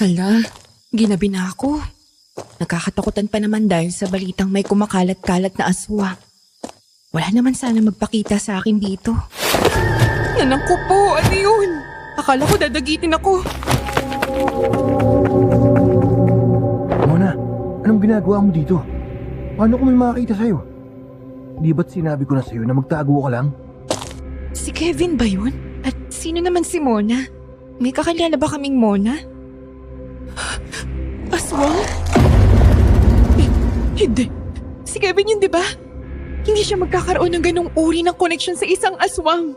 Hala, ginabi na ako. Nakakatakutan pa naman dahil sa balitang may kumakalat-kalat na aswang. Wala naman sana magpakita sa akin dito. Nanang ko po, ano yun? Akala ko dadagitin ako. Mona, anong ginagawa mo dito? Paano ko may makakita sa'yo? Di ba't sinabi ko na sa'yo na magtago ka lang? Si Kevin ba yun? At sino naman si Mona? May kakilala ba kaming Mona? Aswang? Hindi. Si Kevin yun, di ba? Hindi siya magkakaroon ng ganong uri ng connection sa isang aswang.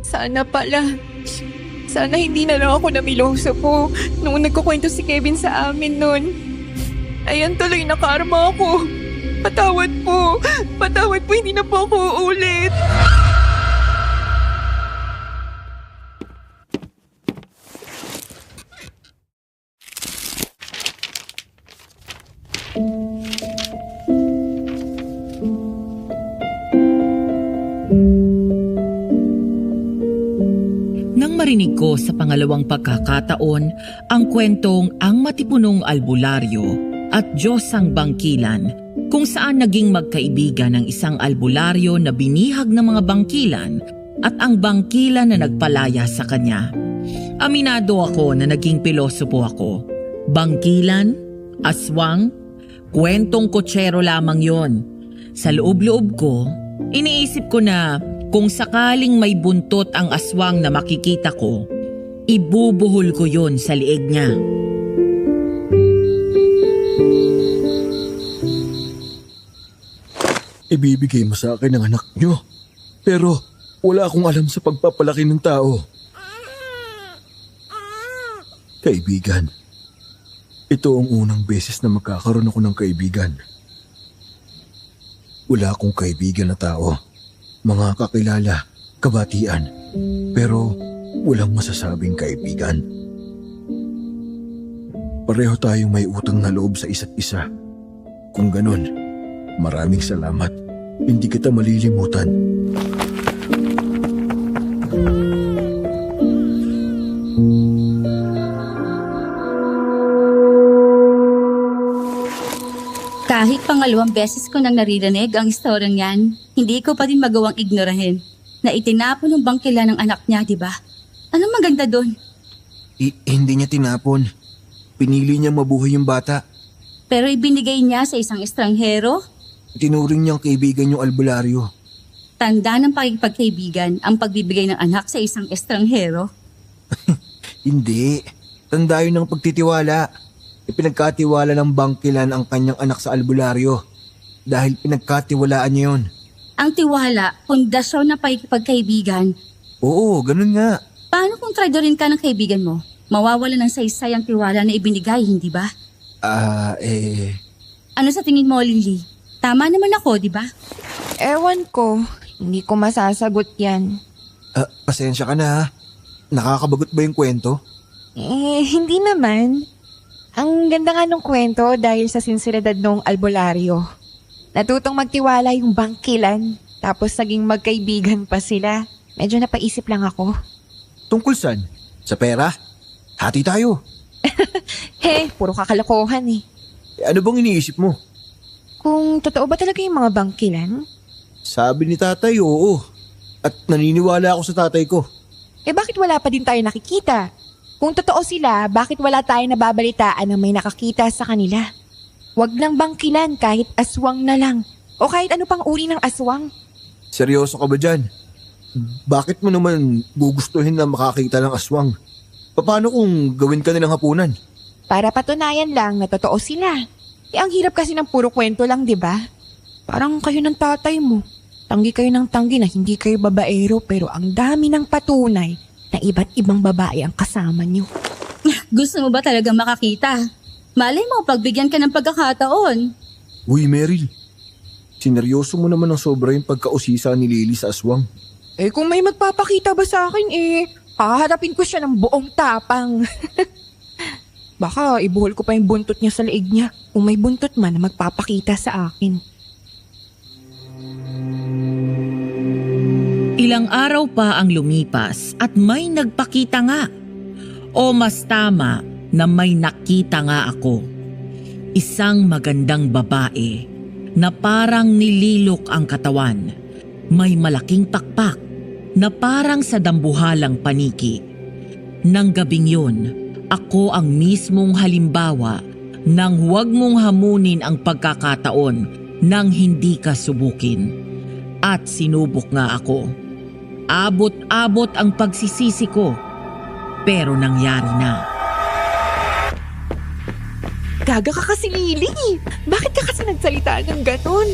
Sana pala. Sana hindi na lang ako namiloso po noong nagkukwento si Kevin sa amin nun. Ayan tuloy na karma ako. Patawad po. Patawad po, hindi na po ako uulit. Nang marinig ko sa pangalawang pagkakataon ang kwentong Ang Matipunong Albularyo at Diyos ang Bangkilan, kung saan naging magkaibigan ng isang albularyo na binihag ng mga bangkilan at ang bangkilan na nagpalaya sa kanya. Aminado ako na naging pilosopo ako. Bangkilan, aswang, kwentong kotsero lamang yon. Sa loob-loob ko, iniisip ko na kung sakaling may buntot ang aswang na makikita ko, ibubuhol ko yon sa liig niya. Ibibigay mo sa akin ang anak nyo. Pero wala akong alam sa pagpapalaki ng tao. Kaibigan, ito ang unang beses na magkakaroon ako ng kaibigan. Wala akong kaibigan na tao. Mga kakilala, kabatian, pero walang masasabing kaibigan. Pareho tayong may utang na loob sa isa't isa. Kung ganun, maraming salamat. Hindi kita malilimutan. Kahit pangalawang beses ko nang naririnig ang istoryang yan, hindi ko pa din magawang ignorahin na itinapon ng bangkila ng anak niya, di ba? Anong maganda doon? Hindi niya tinapon. Pinili niya mabuhay yung bata. Pero ibinigay niya sa isang estranghero? Tinuring niyang kaibigan yung albularyo. Tanda ng pakikipagkaibigan ang pagbibigay ng anak sa isang estranghero? Hindi. Tanda yun ng pagtitiwala. Ipinagkatiwala ng bangkilan ang kanyang anak sa albularyo. Dahil pinagkatiwalaan niya yun. Ang tiwala, pundasyon ng pakikipagkaibigan. Oo, ganun nga. Paano kung traidorin ka ng kaibigan mo? Mawawala ng saysay ang tiwala na ibinigay, hindi ba? Ano sa tingin mo, Lily? Tama naman ako, di ba? Ewan ko. Hindi ko masasagot yan. Pasensya ka na ha. Nakakabagot ba yung kwento? Hindi naman. Ang ganda nga nung kwento dahil sa sinseridad nung albularyo. Natutong magtiwala yung bangkilan, tapos naging magkaibigan pa sila. Medyo napaisip lang ako. Tungkol saan? Sa pera? Hati tayo. Puro kakalokohan eh. Ano bang iniisip mo? Kung totoo ba talaga yung mga bangkilan? Sabi ni tatay, oo. At naniniwala ako sa tatay ko. Bakit wala pa din tayo nakikita? Kung totoo sila, bakit wala tayong nababalitaan na may nakakita sa kanila? Huwag lang bangkilan kahit aswang na lang. O kahit ano pang uri ng aswang. Seryoso ka ba dyan? Bakit mo naman gugustuhin na makakita ng aswang? Paano kung gawin ka nilang hapunan? Para patunayan lang na totoo sila. Ang hirap kasi ng puro kwento lang, di ba? Parang kayo ng tatay mo. Tanggi kayo ng tanggi na hindi kayo babaero pero ang dami ng patunay na iba't ibang babae ang kasama niyo. Gusto mo ba talagang makakita? Malay mo, pagbigyan ka ng pagkakataon. Uy, Meryl. Sineryoso mo naman ng sobra yung pagkausisa ni Lily sa aswang. Kung may magpapakita ba sa akin haharapin ko siya ng buong tapang. Baka ibuhol ko pa yung buntot niya sa leeg niya kung may buntot man na magpapakita sa akin. Ilang araw pa ang lumipas at may nagpakita nga. O mas tama, na may nakita nga ako. Isang magandang babae na parang nililok ang katawan. May malaking pakpak na parang sa dambuhalang paniki. Nang gabing yun, ako ang mismong halimbawa ng huwag mong hamunin ang pagkakataon nang hindi ka subukin. At sinubok nga ako. Abot-abot ang pagsisisi ko, pero nangyari na. Gaga ka kasi, Lily. Bakit ka kasi nagsalita ng ganon?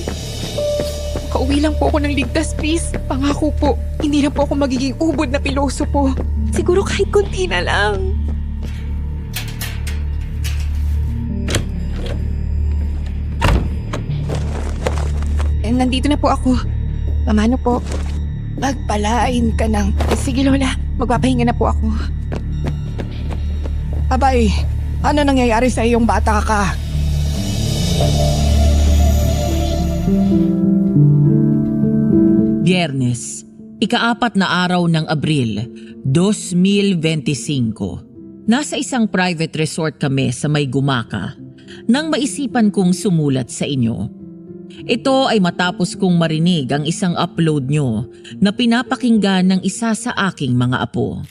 Kauwi lang po ako ng ligtas, please. Pangako po, hindi na po ako magiging ubod na piloso po. Siguro kahit konti na lang. Nandito na po ako. Mamano po? Magpalain ka ng... Sige, Lola. Magpapahinga na po ako. Abay, ano nangyayari sa iyong bata ka? Biyernes, ika-4 na araw ng Abril, 2025. Nasa isang private resort kami sa may Gumaka nang maisipan kong sumulat sa inyo. Ito ay matapos kong marinig ang isang upload nyo na pinapakinggan ng isa sa aking mga apo.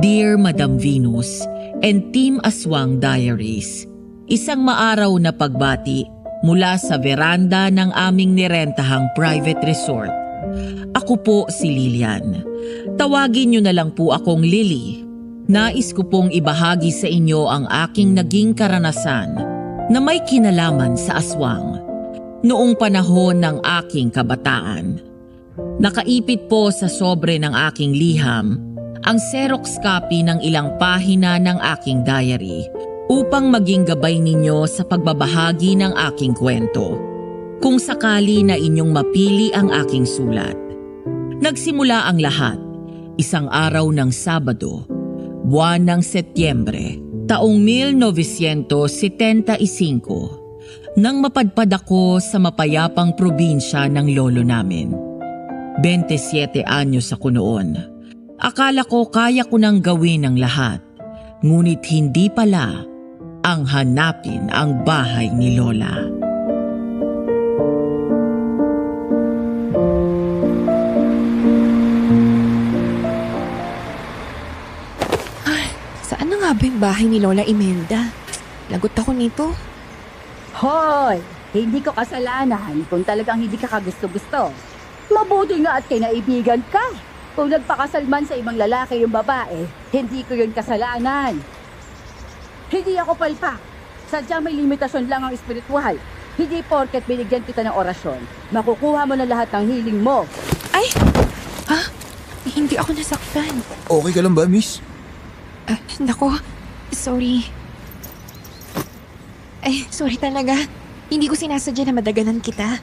Dear Madam Venus and Team Aswang Diaries, isang maaraw na pagbati mula sa veranda ng aming nirentahang private resort. Ako po si Lilian. Tawagin niyo na lang po akong Lily. Nais ko pong ibahagi sa inyo ang aking naging karanasan na may kinalaman sa aswang noong panahon ng aking kabataan. Nakaipit po sa sobre ng aking liham ang Xerox copy ng ilang pahina ng aking diary upang maging gabay ninyo sa pagbabahagi ng aking kwento kung sakali na inyong mapili ang aking sulat. Nagsimula ang lahat isang araw ng Sabado, buwan ng Setyembre, taong 1975, nang mapadpad ako sa mapayapang probinsya ng lolo namin. 27 anyos ako noon. Akala ko kaya ko nang gawin ang lahat, ngunit hindi pala ang hanapin ang bahay ni Lola. Saan na nga ba yung bahay ni Lola Imelda? Lagot ako nito. Hoy! Hindi ko kasalanan kung talagang hindi ka kagusto-gusto. Mabuti nga at kinaibigan ka. Kung nagpakasal man sa ibang lalaki yung babae, hindi ko yun kasalanan. Hindi ako palpak. Sadyang may limitasyon lang ang espiritual. Hindi porket binigyan kita ng orasyon, makukuha mo na lahat ng hiling mo. Ay! Ha? Hindi ako nasaktan. Okay ka lang ba, miss? Nako, sorry. Ay, sorry talaga. Hindi ko sinasadya na madaganan kita.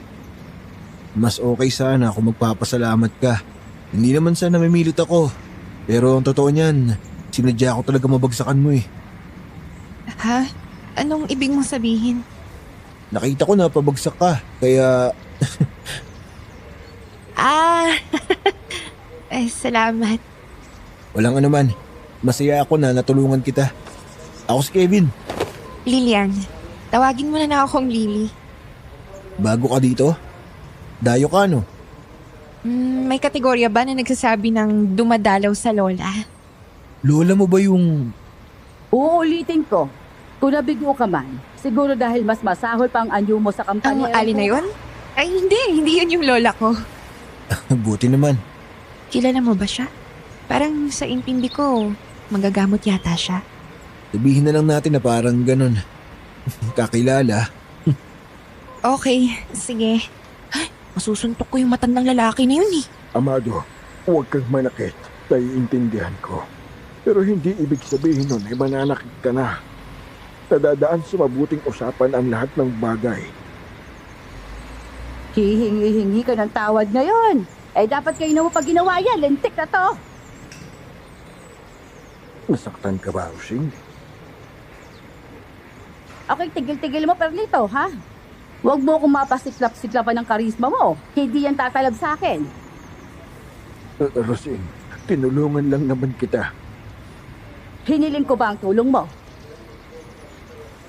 Mas okay sana kung magpapasalamat ka. Hindi naman sana namimilit ako. Pero ang totoo niyan, sinadya ko talaga mabagsakan mo eh. Ha? Anong ibig mong sabihin? Nakita ko na pabagsak ka, kaya... Salamat. Walang anuman. Masaya ako na natulungan kita. Ako si Kevin. Lilian, tawagin mo na akong Lily. Bago ka dito? Dayo ka, no? May kategorya ba na nagsasabi ng dumadalaw sa lola? Lola mo ba yung... Uulitin ko. Kung nabigo ka man, siguro dahil mas masahol pa ang anyo mo sa Ang kampanya. alin na yun? Ay, hindi yun yung lola ko. Buti naman. Kilala mo ba siya? Parang sa intindi ko, magagamot yata siya. Sabihin na lang natin na parang ganun. Kakilala. Okay, sige. Ay, masusuntok ko yung matandang lalaki na yun eh. Amado, huwag kang manakit. Naiintindihan ko. Pero hindi ibig sabihin nun ay mananakit ka na. Nadadaan sa mabuting usapan ang lahat ng bagay. Hihingi-hingi ka ng tawad ngayon. Eh dapat kayo na mo pag ginawa yan, lentik na to. Nasaktan ka ba, Using? Okay, tigil-tigil mo Perlito, ha? Huwag mo akong mapasiklap-siklapan ng karisma mo. Hindi yan tatalab sa akin. Rosing, tinulungan lang naman kita. Hinilin ko ba ang tulong mo?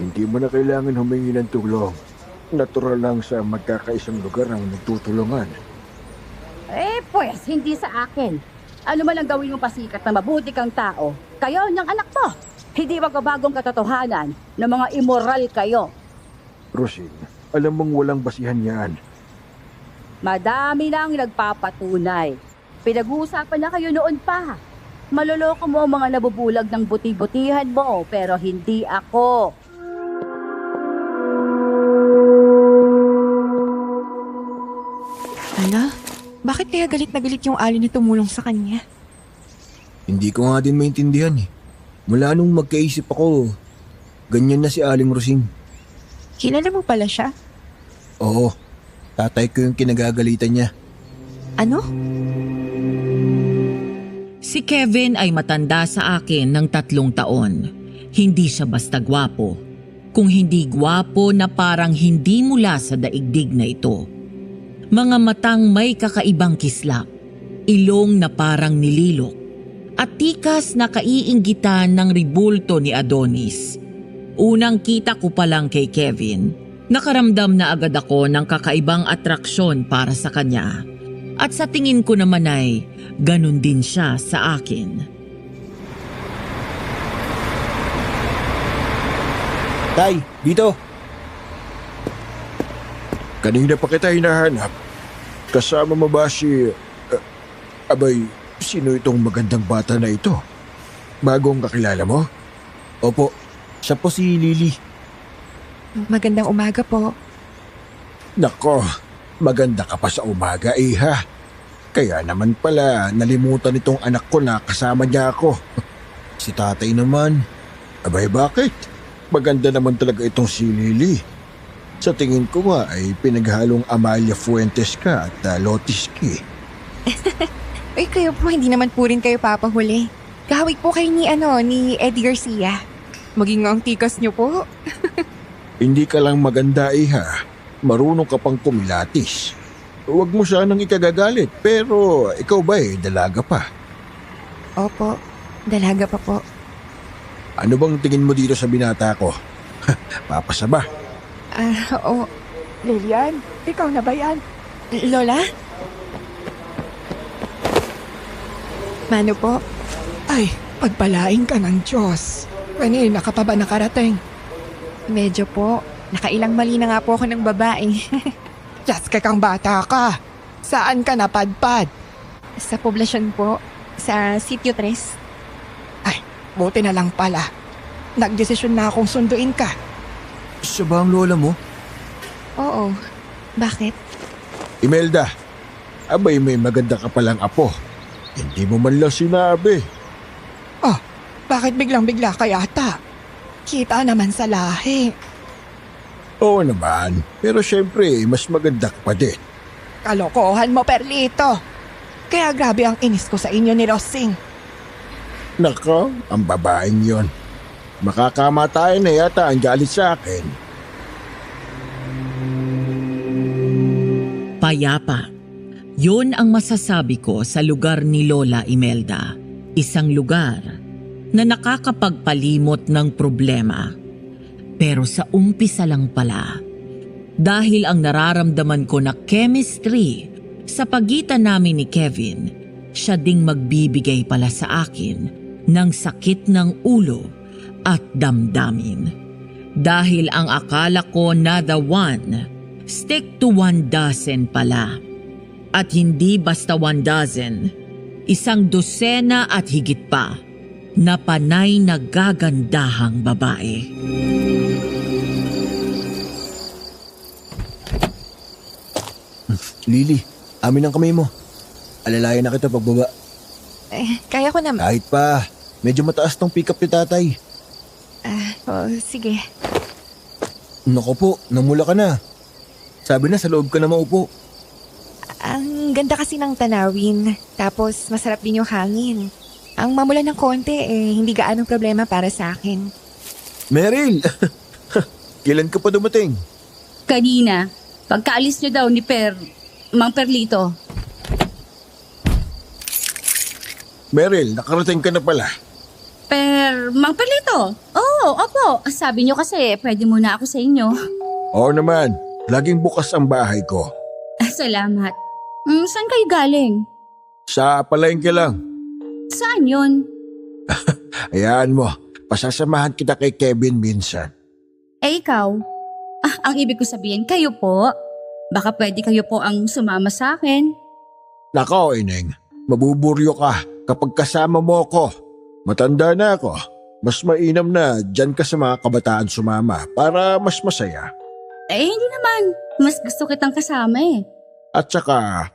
Hindi mo na kailangan humingi ng tulong. Natural lang sa magkakaisang lugar ang nagtutulungan. Pues, hindi sa akin. Ano man ang gawin mong pasikat na mabuti kang tao, kayo niyang anak mo. Hindi magbabagong katotohanan na mga immoral kayo. Rosing, alam mong walang basihan yan. Madami na ang nagpapatunay. Pinag-uusapan na kayo noon pa. Maloloko mo ang mga nabubulag ng buti-butihan mo, pero hindi ako. Ala, bakit kaya galit na galit yung Ali na tumulong sa kanya? Hindi ko nga din maintindihan eh. Mula nung magkaisip ako, ganyan na si Aling Rosing. Kilala mo pala siya? Oo, tatay ko yung kinagagalitan niya. Ano? Si Kevin ay matanda sa akin ng 3 taon. Hindi siya basta gwapo. Kung hindi gwapo na parang hindi mula sa daigdig na ito. Mga matang may kakaibang kislap, ilong na parang nililok, at tikas na kaiinggitan ng ribulto ni Adonis. Unang kita ko pa lang kay Kevin, nakaramdam na agad ako ng kakaibang atraksyon para sa kanya. At sa tingin ko naman ay ganun din siya sa akin. Tay, dito! Kanina pa kita hinahanap. Kasama mo ba si... abay, sino itong magandang bata na ito? Bagong kakilala mo? Opo, siya po si Lily. Magandang umaga po. Nako, maganda ka pa sa umaga, iha. Kaya naman pala nalimutan itong anak ko na kasama niya ako. Si tatay naman. Abay, bakit? Maganda naman talaga itong si Lily. Sa tingin ko nga ay pinaghalong Amalia Fuentes ka at Lotiski. Ay, kayo po, hindi naman po rin kayo papahuli. Kahawig po kayo ni Eddie Garcia. Maging ang tikas niyo po. Hindi ka lang maganda, iha. Marunong ka pang kumilatis. Huwag mo sanang ikagagalit, pero ikaw ba dalaga pa? Opo, dalaga pa po. Ano bang tingin mo dito sa binata ko? Papasa ba? Oo. Lilian, ikaw na ba yan? Lola? Mano po? Ay, pagpalain ka ng Diyos. Kanina ka pa ba nakarating? Medyo po. Nakailang mali na nga po ako ng babae. Yes, kang bata ka. Saan ka napadpad? Sa poblasyon po. Sa Sitio 3. Ay, buti na lang pala. Nagdesisyon na akong sunduin ka. Siya ba ang lola mo? Oo. Bakit? Imelda, abay may maganda ka palang apo. Hindi mo man lang sinabi. Oh, bakit biglang-bigla ka yata? Kita naman sa lahi. Oo naman, pero syempre mas maganda ka pa din. Kalokohan mo, Perlito. Kaya grabe ang inis ko sa inyo ni Rosing. Nako, ang babaeng yon. Makakamatayan na yata ang galit sa akin. Payapa. Yun ang masasabi ko sa lugar ni Lola Imelda. Isang lugar na nakakapagpalimot ng problema. Pero sa umpisa lang pala, dahil ang nararamdaman ko na chemistry sa pagitan namin ni Kevin, siya ding magbibigay pala sa akin ng sakit ng ulo at damdamin. Dahil ang akala ko na the one, stick to 1 dozen pala. At hindi basta 1 dozen, 1 dosena at higit pa na panay na gagandahang babae. Lily, amin ang kamay mo. Alalayan na kita pagbaba. Kaya ko naman. Kahit pa, medyo mataas tong pick-up ni tatay. Sige. Naku po, namula ka na. Sabi na sa loob ka na maupo. Ang ganda kasi ng tanawin. Tapos masarap din yung hangin. Ang mamula ng konti hindi gaano problema para sa akin. Meryl! Kailan ka pa dumating? Kanina, pagkaalis niyo daw ni Mang Perlito. Meryl, nakarating ka na pala. Mang Perlito. Oo, opo. Sabi niyo kasi pwede muna ako sa inyo. Oo naman, laging bukas ang bahay ko. Salamat. Saan kayo galing? Sa palengke lang. Saan yun? Hayaan mo, pasasamahan kita kay Kevin minsan. Ikaw? Ang ibig ko sabihin, kayo po. Baka pwede kayo po ang sumama sa akin. Nako, Ineng, mabuburyo ka kapag kasama mo ko. Matanda na ako. Mas mainam na dyan ka sa mga kabataan sumama para mas masaya. Hindi naman. Mas gusto kitang kasama eh. At saka,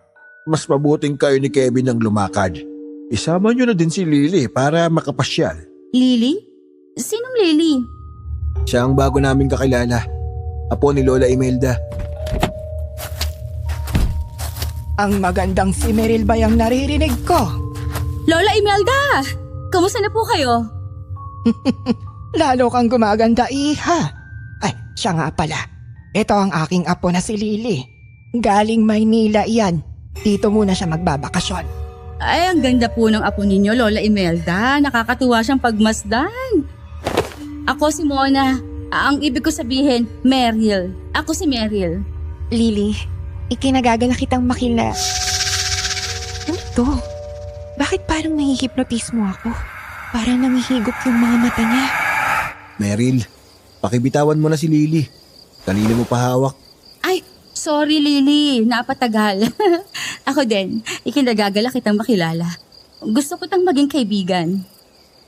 mas mabuting kayo ni Kevin ang lumakad. Isama nyo na din si Lily para makapasyal. Lily? Sinong Lily? Siya ang bago naming kakilala. Apo ni Lola Imelda. Ang magandang si Meryl ba yung naririnig ko? Lola Imelda! Kamusta na po kayo? Lalo kang gumaganda, iha. Ay, siya nga pala. Ito ang aking apo na si Lily. Galing Maynila iyan. Dito muna siya magbabakasyon. Ay, ang ganda po ng apo ninyo, Lola Imelda. Nakakatuwa siyang pagmasdan. Ako si Mona. Ang ibig ko sabihin, Meryl. Ako si Meryl. Lily, ikinagagala kitang makila. Ano to? Bakit parang nahihipnotis mo ako? Parang nangihigop yung mga mata niya. Meryl, pakibitawan mo na si Lily. Kanina mo pa hawak. Ay, sorry Lily. Napatagal. Ako din. Ikinagagala kitang makilala. Gusto ko tang maging kaibigan.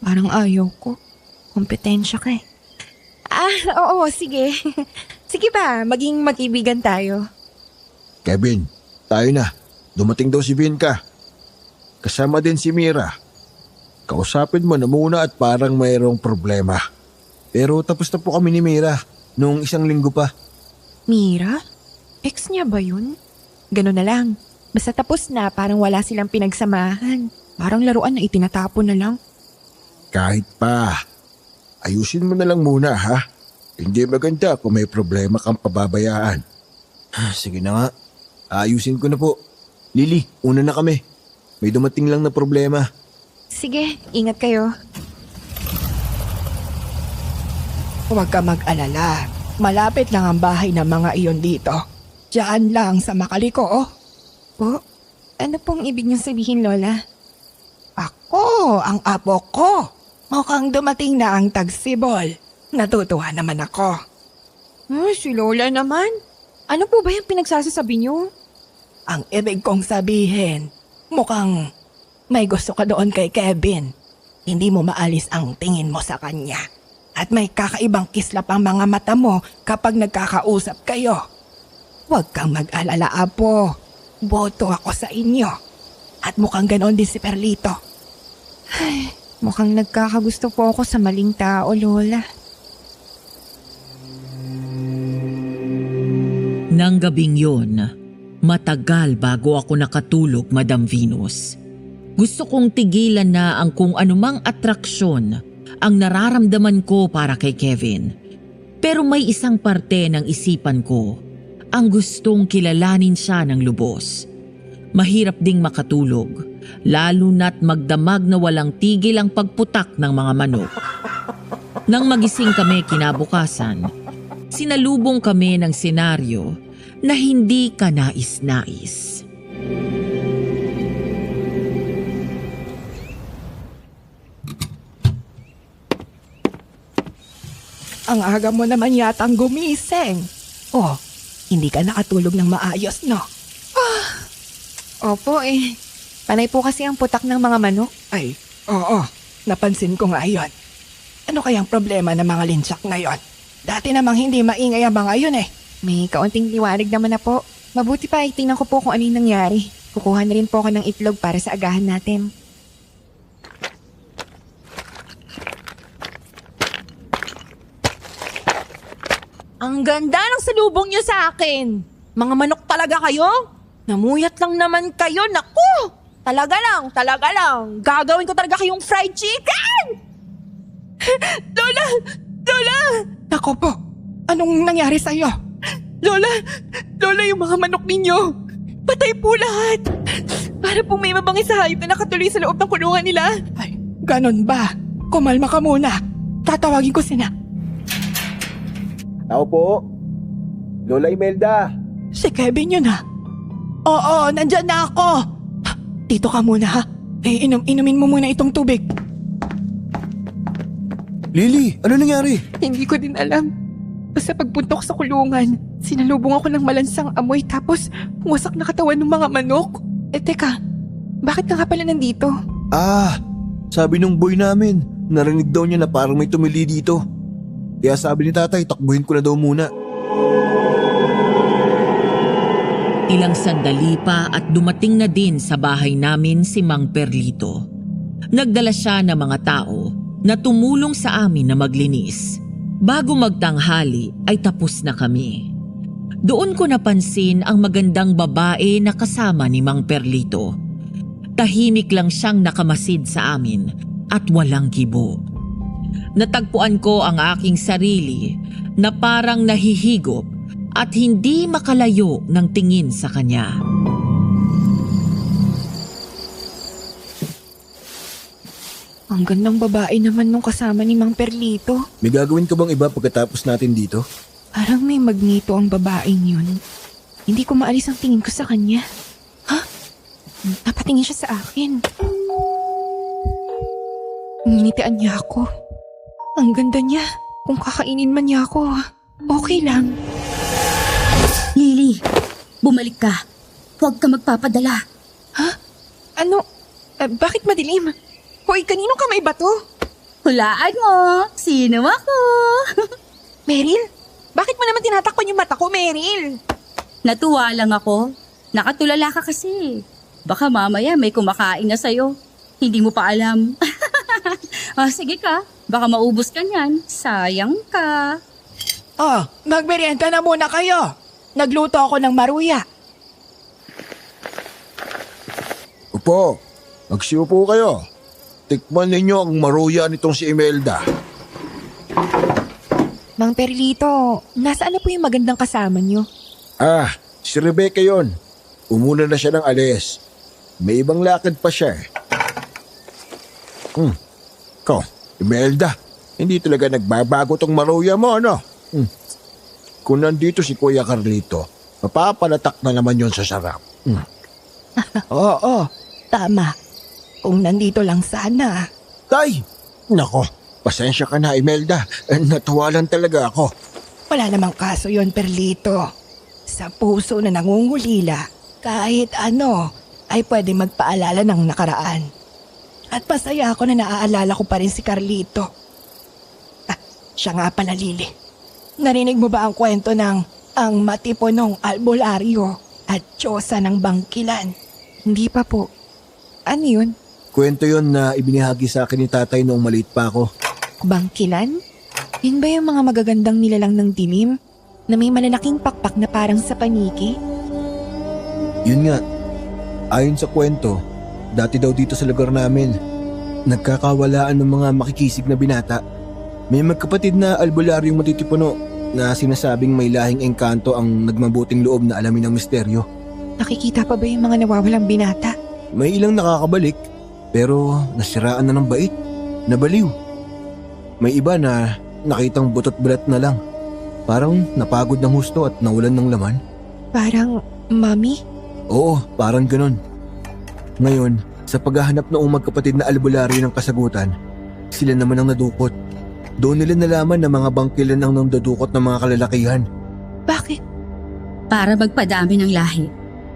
Parang ayaw ko. Kompetensya ka eh. Oo, sige. Sige ba, maging mag-ibigan tayo. Kevin, tayo na. Dumating daw si Vinca. Kasama din si Mira. Kausapin mo na muna at parang mayroong problema. Pero tapos na po kami ni Mira noong 1 linggo pa. Mira? Ex niya ba yun? Ganun na lang. Basta tapos na, parang wala silang pinagsamahan. Parang laruan na itinatapon na lang. Kahit pa. Ayusin mo na lang muna ha. Hindi maganda kung may problema kang pababayaan. Sige na nga. Ayusin ko na po. Lily, una na kami. May dumating lang na problema. Sige, ingat kayo. Huwag ka mag-alala. Malapit lang ang bahay ng mga iyon dito. Diyan lang sa Makaliko, oh. Po, ano pong ibig niyong sabihin, Lola? Ako, ang apo ko. Mukhang dumating na ang tagsibol. Natutuwa naman ako. Si Lola naman. Ano po ba yung pinagsasasabi niyo? Ang ibig kong sabihin, mukhang may gusto ka doon kay Kevin. Hindi mo maalis ang tingin mo sa kanya. At may kakaibang kislap ang mga mata mo kapag nagkakausap kayo. Huwag kang mag-alala, apo. Boto ako sa inyo. At mukhang ganon din si Perlito. Ay, mukhang nagkakagusto po ako sa maling tao, Lola. Nang gabing yun, matagal bago ako nakatulog, Madam Venus. Gusto kong tigilan na ang kung anumang atraksyon ang nararamdaman ko para kay Kevin. Pero may isang parte ng isipan ko ang gustong kilalanin siya ng lubos. Mahirap ding makatulog, lalo na't magdamag na walang tigil ang pagputak ng mga manok. Nang magising kami kinabukasan, sinalubong kami ng senaryo na hindi ka nais-nais. Ang aga mo naman yatang gumising. Oh, hindi ka nakatulog ng maayos, no? Opo panay po kasi ang putak ng mga manok. Ay, oo. Napansin ko nga yun. Ano kayang problema ng mga linsak ngayon? Dati namang hindi maingay ang mga yun eh. May kaunting liwanag naman na po. Mabuti pa, tingnan ko po kung ano yung nangyari. Kukuha na rin po ako ng itlog para sa agahan natin. Ang ganda ng salubong niyo sa akin. Mga manok talaga kayo? Namuyat lang naman kayo. Naku! Talaga lang. Gagawin ko talaga kayong fried chicken! Lola! Nako po, anong nangyari sa'yo? Lola, yung mga manok ninyo. Patay po lahat! Para pong may mabangis sa hayop na nakatuloy sa loob ng kulungan nila. Ay, ganun ba? Kumalma ka muna. Tatawagin ko sina. Tao po. Lola Imelda. Si Kevin yun ha? Oo, nandyan na ako. Dito ka muna ha. Inumin mo muna itong tubig. Lily, ano nangyari? Hindi ko din alam. Basta pagpuntok sa kulungan, sinalubong ako ng malansang amoy tapos wasak na katawan ng mga manok. Teka, bakit ka nga pala nandito? Sabi nung boy namin, narinig daw niya na parang may tumili dito. Kaya sabi ni tatay, takbuhin ko na daw muna. Ilang sandali pa at dumating na din sa bahay namin si Mang Perlito. Nagdala siya ng mga tao na tumulong sa amin na maglinis. Bago magtanghali ay tapos na kami. Doon ko napansin ang magandang babae na kasama ni Mang Perlito. Tahimik lang siyang nakamasid sa amin at walang kibo. Natagpuan ko ang aking sarili na parang nahihigop at hindi makalayo ng tingin sa kanya. Ang gandang babae naman nung kasama ni Mang Perlito. May gagawin ka bang iba pagkatapos natin dito? Parang may magnito ang babaeng yun. Hindi ko maalis ang tingin ko sa kanya. Ha? Napatingin siya sa akin. Nginitian niya ako. Ang ganda niya. Kung kakainin man niya ako, okay lang. Lily, bumalik ka. Huwag ka magpapadala. Ha? Ano? Bakit madilim? Hoy, kanino ka may bato? Hulaan mo, sino ako? Meryl? Bakit mo naman tinatakpan yung mata ko, Meryl? Natuwa lang ako. Nakatulala ka kasi. Baka mamaya may kumakain na sa'yo. Hindi mo pa alam. Sige ka, baka maubos ka niyan. Sayang ka. Magmerienda na muna kayo. Nagluto ako ng maruya. Upo, magsiupo kayo. Tikman ninyo ang maruya nitong si Imelda. Mang Perlito, nasaan na po yung magandang kasama niyo? Si Rebecca yon. Umuna na siya ng alis. May ibang lakad pa siya. Ikaw, Imelda, hindi talaga nagbabago tong maruya mo, ano? Kung nandito si Kuya Carlito, mapapalatak na naman yon sa sarap. Oo, tama. Kung nandito lang sana. Tay! Nako, pasensya ka na, Imelda. Natuwa lang talaga ako. Wala namang kaso yon, Perlito. Sa puso na nangungulila, kahit ano, ay pwede magpaalala ng nakaraan. At masaya ako na naaalala ko pa rin si Carlito. Siya nga pala, Lily. Narinig mo ba ang kwento ng ang matipunong albularyo at Diyosa ng Bangkilan? Hindi pa po. Ano yun? Kwento yon na ibinahagi sa akin ni tatay noong maliit pa ako. Bangkilan? Yun ba yung mga magagandang nilalang ng dilim? Na may malalaking pakpak na parang sa paniki? Yun nga, ayon sa kwento, dati daw dito sa lugar namin, nagkakawalaan ng mga makikisig na binata. May magkapatid na albularyong matitipuno na sinasabing may lahing engkanto ang nagmabuting loob na alamin ng misteryo. Nakikita pa ba yung mga nawawalang binata? May ilang nakakabalik, pero nasiraan na ng bait, nabaliw. May iba na nakitang butot-bulat na lang. Parang napagod ng husto at nawalan ng laman. Parang, Mami? Oo, parang ganun. Ngayon, sa paghahanap noong magkapatid na albularyo ng kasagutan, sila naman ang nadukot. Doon nila nalaman na mga bangkilan ang nandudukot ng mga kalalakihan. Bakit? Para magpadami ng lahi.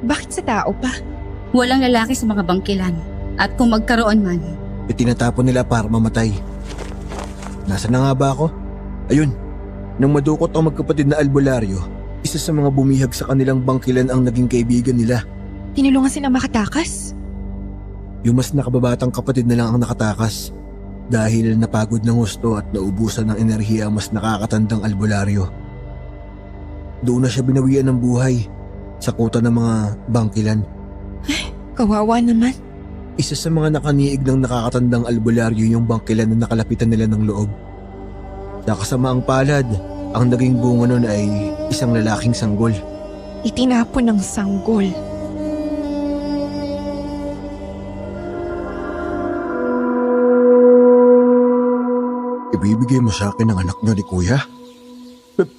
Bakit sa tao pa? Walang lalaki sa mga bangkilan. At kung magkaroon man, Itinatapon nila para mamatay. Nasaan na nga ba ako? Ayun, nang madukot ang magkapatid na albularyo, isa sa mga bumihag sa kanilang bangkilan ang naging kaibigan nila. Tinulungan sila makatakas? Yung mas nakababatang kapatid na lang ang nakatakas dahil napagod ng husto at naubusan ng enerhiya ang mas nakakatandang albularyo. Doon na siya binawian ng buhay sa kuta ng mga bangkilan. Kawawa naman. Isa sa mga nakaniig ng nakakatandang albularyo yung bangkilan na nakalapitan nila ng loob. Sa kasamaang palad, ang naging bunga nun ay isang lalaking sanggol. Itinapon ng sanggol. ibibigay mo sa akin ang anak niyo ni Kuya?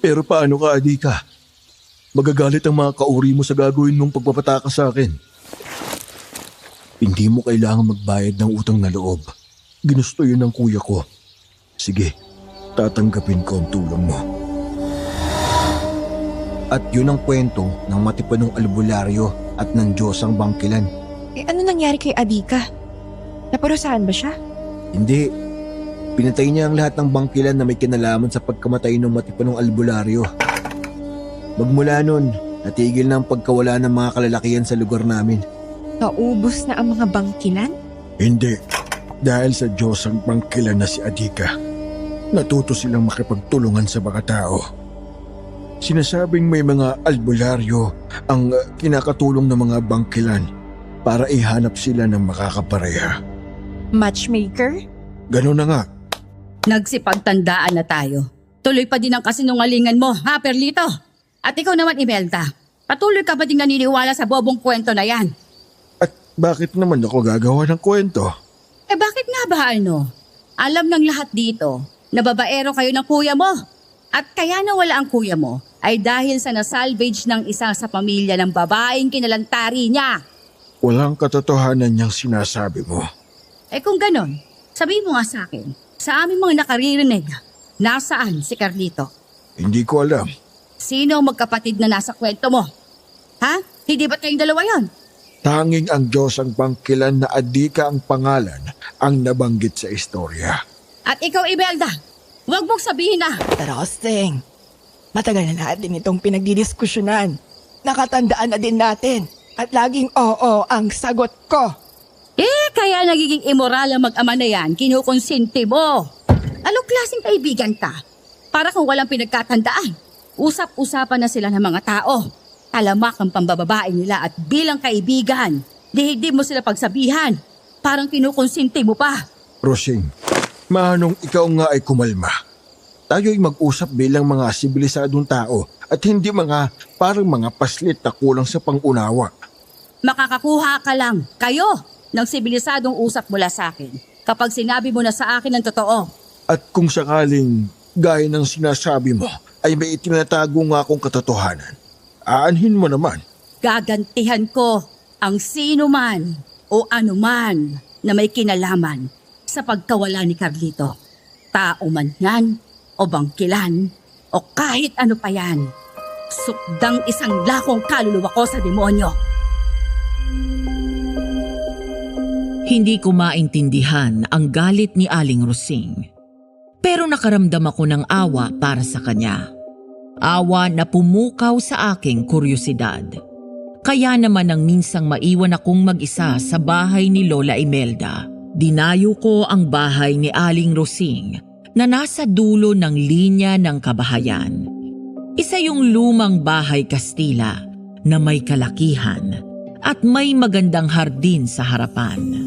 Pero paano ka, Adika? Magagalit ang mga kauri mo sa gagawin mong pagpapatakas sa akin. Hindi mo kailangan magbayad ng utang na loob. Ginusto yun ng kuya ko. Sige, tatanggapin ko ang tulong mo. At yun ang kwento ng matipunong albularyo at ng Diyosang Bangkilan. Ano nangyari kay Adika? Naparusahan ba siya? Hindi. Pinatay niya ang lahat ng bangkilan na may kinalaman sa pagkamatay ng matipunong albularyo. Magmula nun, natigil na ang pagkawala ng mga kalalakihan sa lugar namin. Naubos na ang mga bangkilan? Hindi. Dahil sa Diyosang Bangkilan na si Adika, natuto silang makipagtulungan sa mga tao. Sinasabing may mga albularyo ang kinakatulong ng mga bangkilan para ihanap sila ng makakapareha. Matchmaker? Ganun na nga. Nagsipagtandaan na tayo. Tuloy pa din ang kasinungalingan mo, ha, Perlito? At ikaw naman, Imelda. Patuloy ka ba ding naniniwala sa bobong kwento na yan? At bakit naman ako gagawa ng kwento? Bakit nga ba Alam ng lahat dito na babaero kayo ng kuya mo. At kaya nawala ang kuya mo ay dahil sa nasalvage ng isa sa pamilya ng babaeng kinalantari niya. Walang katotohanan niyang sinasabi mo. Kung ganon, sabihin mo nga sa akin, sa aming mga nakaririnig, nasaan si Carlito? Hindi ko alam. Sino ang magkapatid na nasa kwento mo? Ha? Hindi ba't kayong dalawa yon? Tanging ang Diyosang Bangkilan na Adika ang pangalan ang nabanggit sa istorya. At ikaw, Imelda, huwag mong sabihin na. Pero Kosteng, matagal na natin itong pinagdidiskusyonan. Nakatandaan na din natin at laging oo ang sagot ko. Kaya nagiging immoral ang mag-ama na yan, kinukonsinti mo. Anong klaseng kaibigan ka? Para kung walang pinagkatandaan. Usap-usapan na sila ng mga tao. Talamak ang pambababae nila at bilang kaibigan, dihigdi mo sila pagsabihan. Parang kinukonsinti mo pa. Rosing, manong ikaw nga ay kumalma. Tayo'y mag-usap bilang mga sibilisadong tao at hindi mga parang mga paslit na kulang sa pangunawa. Makakakuha ka lang, kayo, ng sibilisadong usap mula sa akin kapag sinabi mo na sa akin ang totoo. At kung sakaling gaya ng sinasabi mo ay may itinatago nga akong katotohanan, aanhin mo naman. Gagantihan ko ang sino man o anuman na may kinalaman sa pagkawala ni Carlito. Tao man yan o bangkilan o kahit ano pa yan. Sukdang isang lakong kaluluwa ko sa demonyo. Hindi ko maintindihan ang galit ni Aling Rosing. Pero nakaramdam ako ng awa para sa kanya. Awa na pumukaw sa aking kuryosidad. Kaya naman nang minsang maiwan akong mag-isa sa bahay ni Lola Imelda, dinayo ko ang bahay ni Aling Rosing na nasa dulo ng linya ng kabahayan. Isa yung lumang bahay Kastila na may kalakihan at may magandang hardin sa harapan.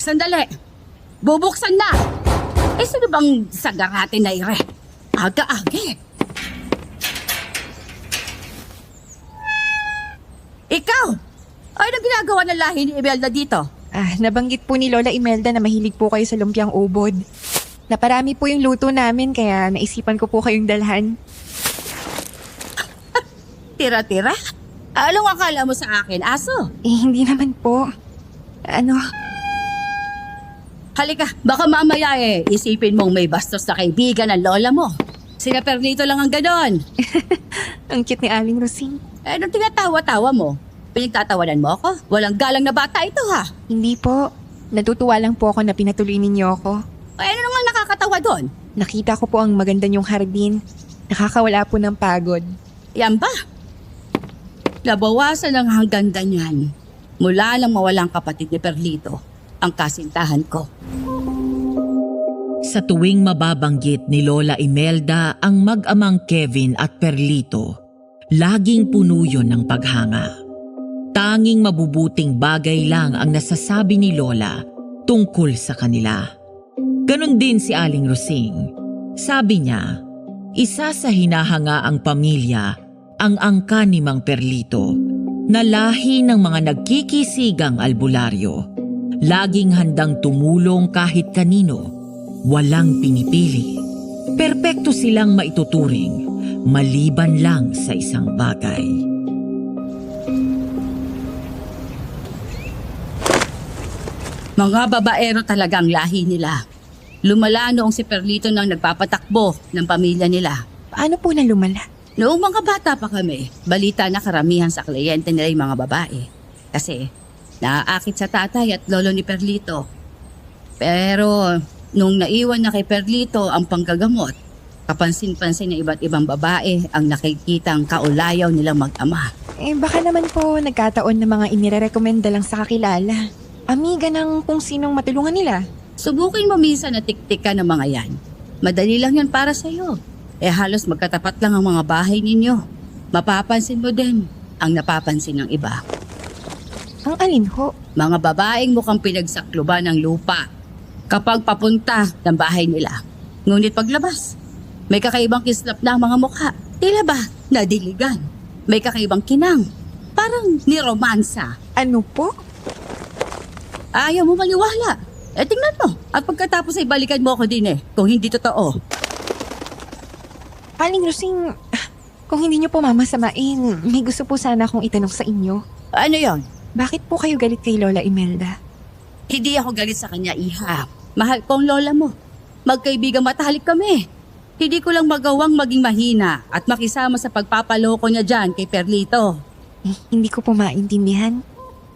Sandali! Bubuksan na! Sino bang sagarate na ire? Aga-agi! Ikaw! Ano ginagawa ng lahi ni Imelda dito? Nabanggit po ni Lola Imelda na mahilig po kayo sa lumpiang ubod. Naparami po yung luto namin kaya naisipan ko po kayong dalhan. Tira-tira? Anong akala mo sa akin, aso? Hindi naman po. Halika, baka mamaya isipin mong may bastos na kaibigan ng lola mo. Sina Perlito lang ang ganon. Ang cute ni Aling Rosing. Anong tinatawa-tawa mo? Pinagtatawanan mo ako? Walang galang na bata ito ha? Hindi po. Natutuwa lang po ako na pinatuloy ninyo ako. Ano naman nakakatawa doon? Nakita ko po ang maganda niyong hardin. Nakakawala po ng pagod. Yan ba? Nabawasan ang hanggang ganyan. Mula lang mawalang kapatid ni Perlito, ang kasintahan ko. Sa tuwing mababanggit ni Lola Imelda ang mag-amang Kevin at Perlito, laging puno yun ng paghanga. Tanging mabubuting bagay lang ang nasasabi ni Lola tungkol sa kanila. Ganon din si Aling Rosing. Sabi niya, isa sa hinahanga ang pamilya ang angka ni Mang Perlito na lahi ng mga nagkikisigang albularyo. Laging handang tumulong kahit kanino, walang pinipili. Perpekto silang maituturing, maliban lang sa isang bagay. Mga babaero talagang lahi nila. Lumala noong si Perlito nang nagpapatakbo ng pamilya nila. Paano po na lumala? Noong mga bata pa kami, balita na karamihan sa kliyente nila yung mga babae. Kasi naaakit sa tatay at lolo ni Perlito. Pero nung naiwan na kay Perlito ang panggagamot, kapansin-pansin ng iba't ibang babae ang nakikitang kaulayaw nilang mag-ama. Baka naman po nagkataon na mga inirerekomenda lang sa kakilala. Amiga ng kung sinong matulungan nila. Subukin mo minsan na tiktika ng mga yan. Madali lang yan para sa'yo. Halos magkatapat lang ang mga bahay ninyo. Mapapansin mo din ang napapansin ng iba. Ang alin ho? Mga babaeng mukhang pinagsakluban ng lupa kapag papunta ng bahay nila. Ngunit paglabas, may kakaibang kislap na ang mga mukha. Tila ba nadiligan? May kakaibang kinang. Parang niromansa. Ano po? Ayaw mo maniwala. Tingnan mo. At pagkatapos ay balikan mo ako din kung hindi totoo. Aling Rosing, kung hindi niyo po mamasamain, may gusto po sana akong itanong sa inyo. Ano yon? Bakit po kayo galit kay Lola Imelda? Hindi ako galit sa kanya, Iha. Mahal ko ang lola mo. Magkaibigang matalik kami. Hindi ko lang magawang maging mahina at makisama sa pagpapaloko niya dyan kay Perlito. Hindi ko po maintindihan.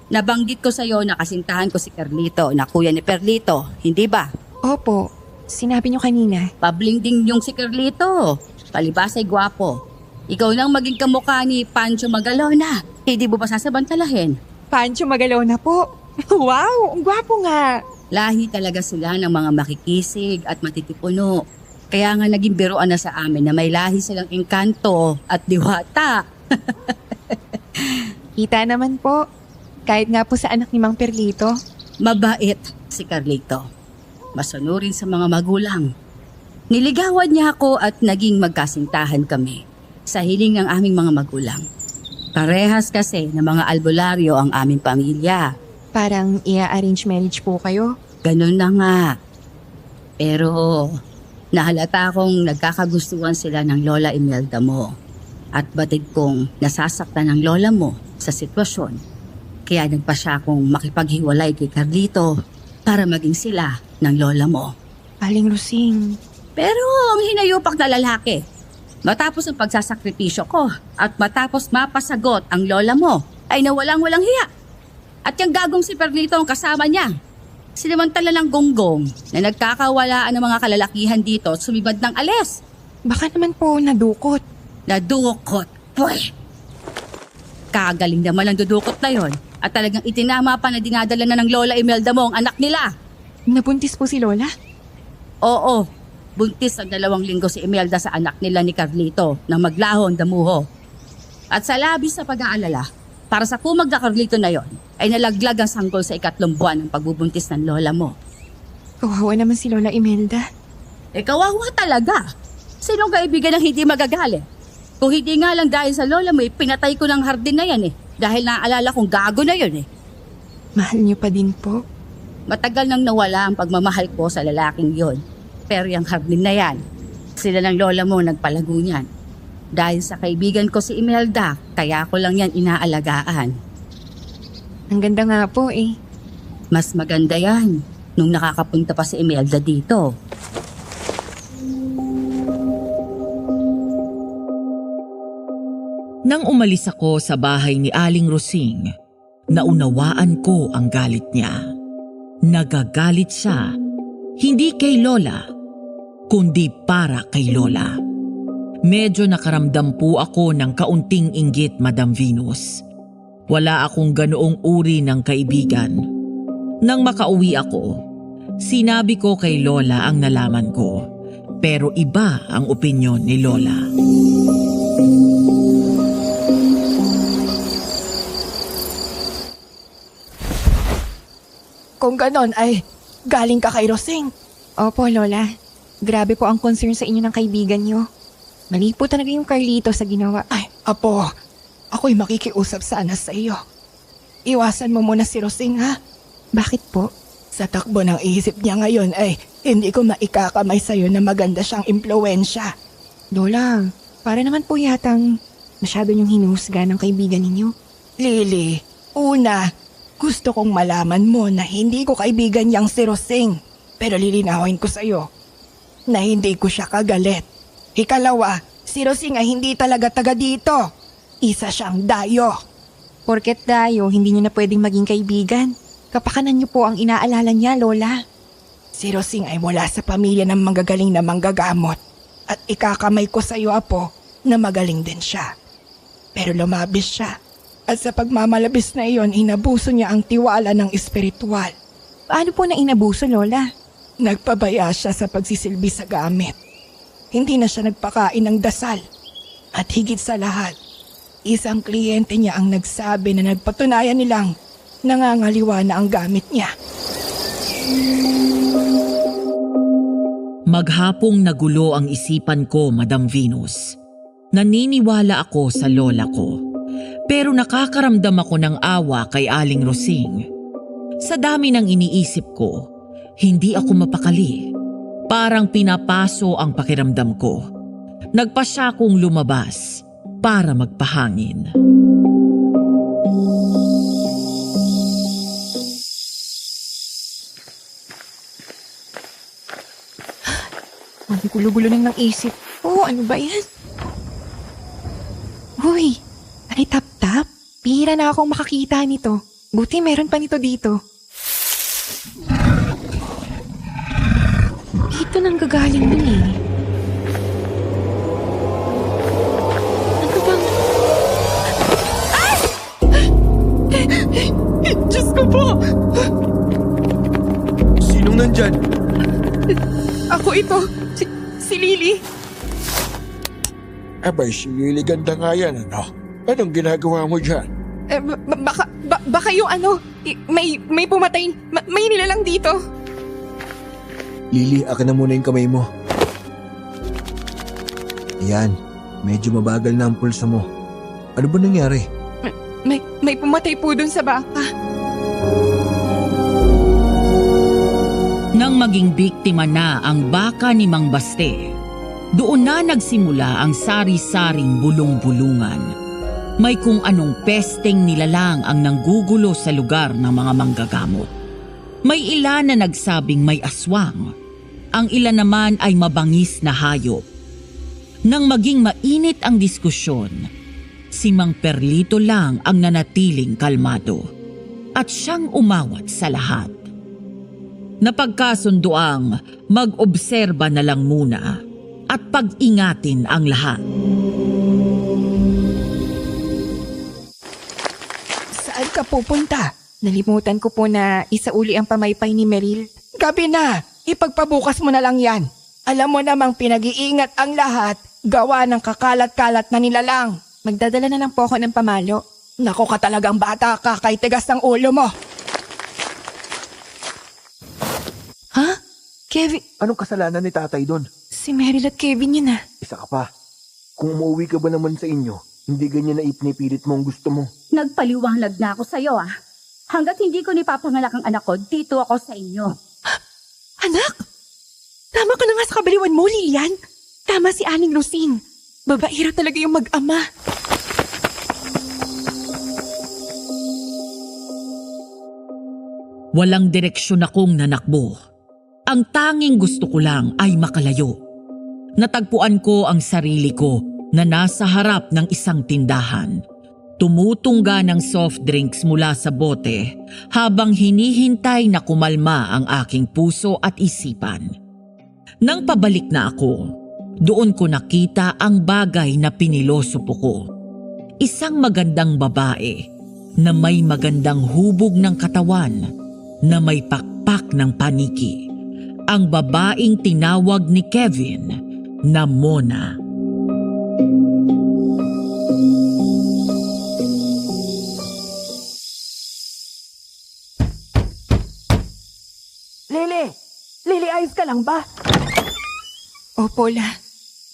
Nabanggit ko sa'yo na kasintahan ko si Carlito na kuya ni Perlito, hindi ba? Opo, sinabi niyo kanina. Pablingding yung si Carlito. Palibas ay gwapo. Ikaw nang maging kamukha ni Pancho Magalona. Hindi mo ba sasabantalahin? Pancho Magalona po. Wow, ang gwapo nga. Lahi talaga sila ng mga makikisig at matitipuno. Kaya nga naging biruan na sa amin na may lahi silang engkanto at diwata. Kita naman po. Kahit nga po sa anak ni Mang Perlito. Mabait si Carlito. Masunurin sa mga magulang. Niligawan niya ako at naging magkasintahan kami sa hiling ng aming mga magulang. Parehas kasi ng mga albularyo ang aming pamilya. Parang i-arrange marriage po kayo. Ganun na nga. Pero nahalata kong nagkakagustuhan sila ng Lola Imelda mo. At batid kong nasasaktan ng lola mo sa sitwasyon. Kaya nagpa siya akong makipaghiwalay kay Carlito para maging sila ng lola mo. Aling Rosing. Pero ang hinayupak na lalaki. Matapos ang pagsasakripisyo ko at matapos mapasagot ang lola mo ay nawalang-walang hiya. At yung gagong si Perlito ang kasama niya. Sinamantala ng gonggong na nagkakawalaan ng mga kalalakihan dito at sumibad ng alis. Baka naman po nadukot. Nadukot. Puy! Kagaling naman ang dudukot na yon at talagang itinama pa na dinadala na ng Lola Imelda mo ang anak nila. Nabuntis po si Lola? Oo, buntis ang 2 linggo si Imelda sa anak nila ni Carlito nang maglaho ang damuho. At sa labis sa pag-aalala, para sa kumag na Carlito na yon, ay nalaglag ang sanggol sa 3 buwan ng pagbubuntis ng lola mo. Kawawa naman si Lola Imelda. Kawawa talaga. Sinong kaibigan ang hindi magagalit? Kung hindi nga lang dahil sa lola mo, pinatay ko ng hardin na yan dahil naaalala kong gago na yun Mahal niyo pa din po. Matagal nang nawala ang pagmamahal ko sa lalaking yon. Pero yung hardin na yan, sila ng lola mo nagpalago niyan. Dahil sa kaibigan ko si Imelda, kaya ko lang yan inaalagaan. Ang ganda nga po Mas maganda yan nung nakakapunta pa si Imelda dito. Nang umalis ako sa bahay ni Aling Rosing, naunawaan ko ang galit niya. Nagagalit siya, hindi kay Lola, kundi para kay Lola. Medyo nakaramdam po ako ng kaunting inggit, Madam Venus. Wala akong ganoong uri ng kaibigan. Nang makauwi ako, sinabi ko kay Lola ang nalaman ko, pero iba ang opinyon ni Lola. Kung ganon ay galing ka kay Rosing. Opo, Lola. Grabe po ang concern sa inyo ng kaibigan niyo. Mali po talaga yung Carlito sa ginawa. Ay, apo, ako'y makikiusap sana sa iyo. Iwasan mo muna si Rosing, ha? Bakit po? Sa takbo ng isip niya ngayon ay hindi ko maikakamay sa'yo na maganda siyang impluensya. Lola, para naman po yatang masyado niyong hinusga ng kaibigan ninyo. Lily, una, gusto kong malaman mo na hindi ko kaibigan yang si Rosing. Pero lilinawin ko sa'yo na hindi ko siya kagalit. Ikalawa, si Rosing ay hindi talaga taga dito. Isa siyang dayo. Porket dayo, hindi niyo na pwedeng maging kaibigan. Kapakanan niyo po ang inaalala niya, Lola. Si Rosing ay mula sa pamilya ng manggagaling na manggagamot. At ikakamay ko sa'yo, Apo, na magaling din siya. Pero lumabis siya. At sa pagmamalabis na iyon, inabuso niya ang tiwala ng espiritual. Paano po na inabuso, Lola? Nagpabaya siya sa pagsisilbi sa gamit. Hindi na siya nagpakain ng dasal. At higit sa lahat, isang kliyente niya ang nagsabi na nagpatunayan nilang nangangaliwa na ang gamit niya. Maghapong nagulo ang isipan ko, Madam Venus. Naniniwala ako sa lola ko. Pero nakakaramdam ako ng awa kay Aling Rosing. Sa dami ng iniisip ko, hindi ako mapakali. Parang pinapaso ang pakiramdam ko. Nagpasya kong lumabas para magpahangin. Ang gulo-gulo lang ng isip ko. Ano ba yan? Uy, ay tap-tap. Pihira na akong makakita nito. Buti meron pa nito dito. Dito nang gagaling dun eh. Ano bang... Ay! Diyos ko po! Sinong nandyan? Ako ito. Si Lily. Abay, si Lily, ganda nga yan, ano? Anong ginagawa mo dyan? Baka yung ano, may pumatay, may nilalang dito. Lily, akin na muna yung kamay mo. Ayan, medyo mabagal na ang pulso mo. Ano ba nangyari? May pumatay po dun sa baka. Nang maging biktima na ang baka ni Mang Baste, doon na nagsimula ang sari-saring bulong-bulungan. May kung anong pesteng nilalang ang nanggugulo sa lugar ng mga manggagamot. May ilan na nagsabing may aswang. Ang ilan naman ay mabangis na hayop. Nang maging mainit ang diskusyon, si Mang Perlito lang ang nanatiling kalmado at siyang umawat sa lahat. Napagkasunduang mag-obserba na lang muna at pag-ingatin ang lahat. Saan ka pupunta? Nalimutan ko po na isauli ang pamaypay ni Meryl. Gabi na! Ipagpabukas mo na lang yan. Alam mo namang pinag-iingat ang lahat, gawa ng kakalat-kalat na nilalang. Magdadala na lang po ako ng pamalo. Nako ka talagang bata ka, kay tigas ng ulo mo. Ha? Kevin, Anong kasalanan ni tatay doon? si Meryl at Kevin yun ah. Isa ka pa. Kung umuwi ka ba naman sa inyo, hindi ganyan na ipinipilit mo ang gusto mo. Nagpaliwanag na ako sa'yo ah. Hanggat hindi ko nipapanganak ang anak ko, dito ako sa inyo. Anak! Tama ka na nga sa kabaliwan mo, Lilian. Tama si Aling Rosing. Babaira talaga yung mag-ama. Walang direksyon akong nanakbo. Ang tanging gusto ko lang ay makalayo. Natagpuan ko ang sarili ko na nasa harap ng isang tindahan. Tumutungga ng soft drinks mula sa bote habang hinihintay na kumalma ang aking puso at isipan. Nang pabalik na ako, doon ko nakita ang bagay na pinilosopo ko. Isang magandang babae na may magandang hubog ng katawan na may pakpak ng paniki. Ang babaeng tinawag ni Kevin na Mona. Lily, ayos ka lang ba? Opo, La.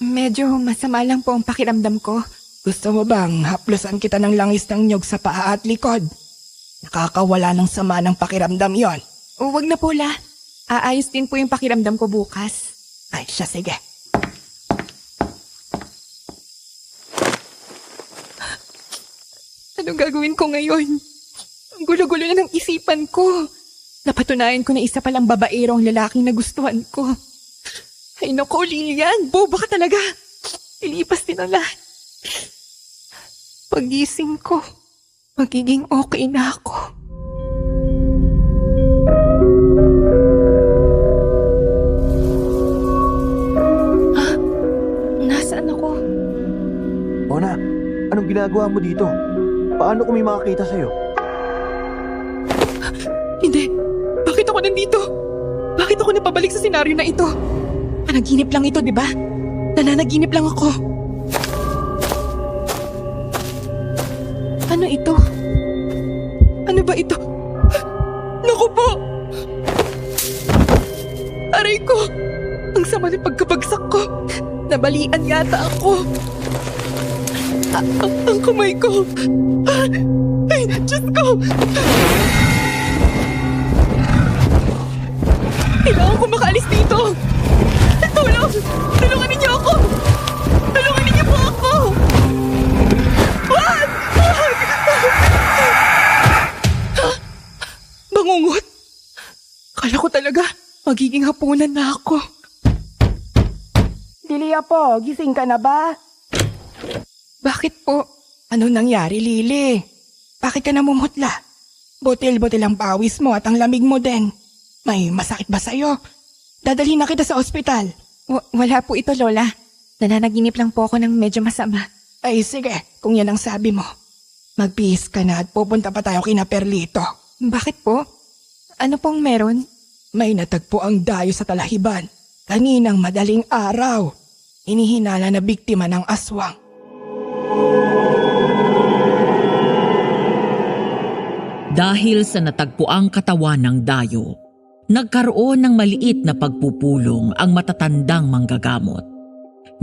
Medyo masama lang po ang pakiramdam ko. Gusto mo bang haplusan kita ng langis ng nyog sa paa at likod? Nakakawala ng sama ng pakiramdam yon. O wag na po, La. Aayos din po yung pakiramdam ko bukas. Ay, siya sige. Anong gagawin ko ngayon? Ang gulo-gulo na ng isipan ko. Napatunayan ko na isa palang babaero ang lalaking nagustuhan ko. Ay naku, Lilian, boba ka talaga. Ilipas din ang lahat. Pagising ko, magiging okay na ako. Nasaan ako? Mona, anong ginagawa mo dito? Paano kung may makakita sa'yo? Hindi. Bakit ako nandito? Bakit ako napabalik sa senaryo na ito? Panaginip lang ito, di ba? Nananaginip lang ako. Ano ito? Ano ba ito? Naku po! Aray ko! Ang sama ng pagkabagsak ko. Nabalian yata ako. Ang kamay ko. Ay, Diyos ko! Kailangan ko makaalis dito. Tulong! Tulungan ninyo ako! Tulungan ninyo po ako! Wag! Wag! Bangungot! Kala ko talaga magiging hapunan na ako. Lilia po, gising ka na ba? Bakit po? Ano nangyari, Lili? Bakit ka namumutla? Butil-butil ang pawis mo at ang lamig mo din. May masakit ba sa'yo? Dadalhin na kita sa ospital. Wala po ito, Lola. Nananaginip lang po ako ng medyo masama. Ay sige, kung yan ang sabi mo. Magbihis ka na at pupunta pa tayo kina Perlito. Bakit po? Ano pong meron? May natagpo ang dayo sa talahiban. Kaninang madaling araw. Inihinala na biktima ng aswang. Dahil sa natagpuang katawan ng dayo, nagkaroon ng maliit na pagpupulong ang matatandang manggagamot.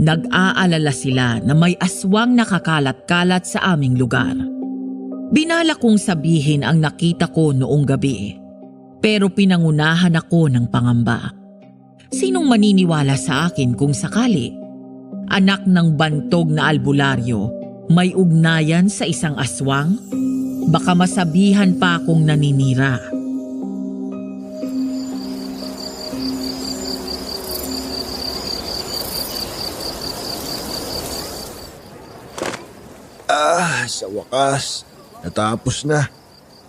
Nag-aalala sila na may aswang nakakalat-kalat sa aming lugar. Binala kong sabihin ang nakita ko noong gabi, pero pinangunahan ako ng pangamba. Sinong maniniwala sa akin kung sakali? Anak ng bantog na albularyo, may ugnayan sa isang aswang? Baka masabihan pa akong naninira. Sa wakas, natapos na.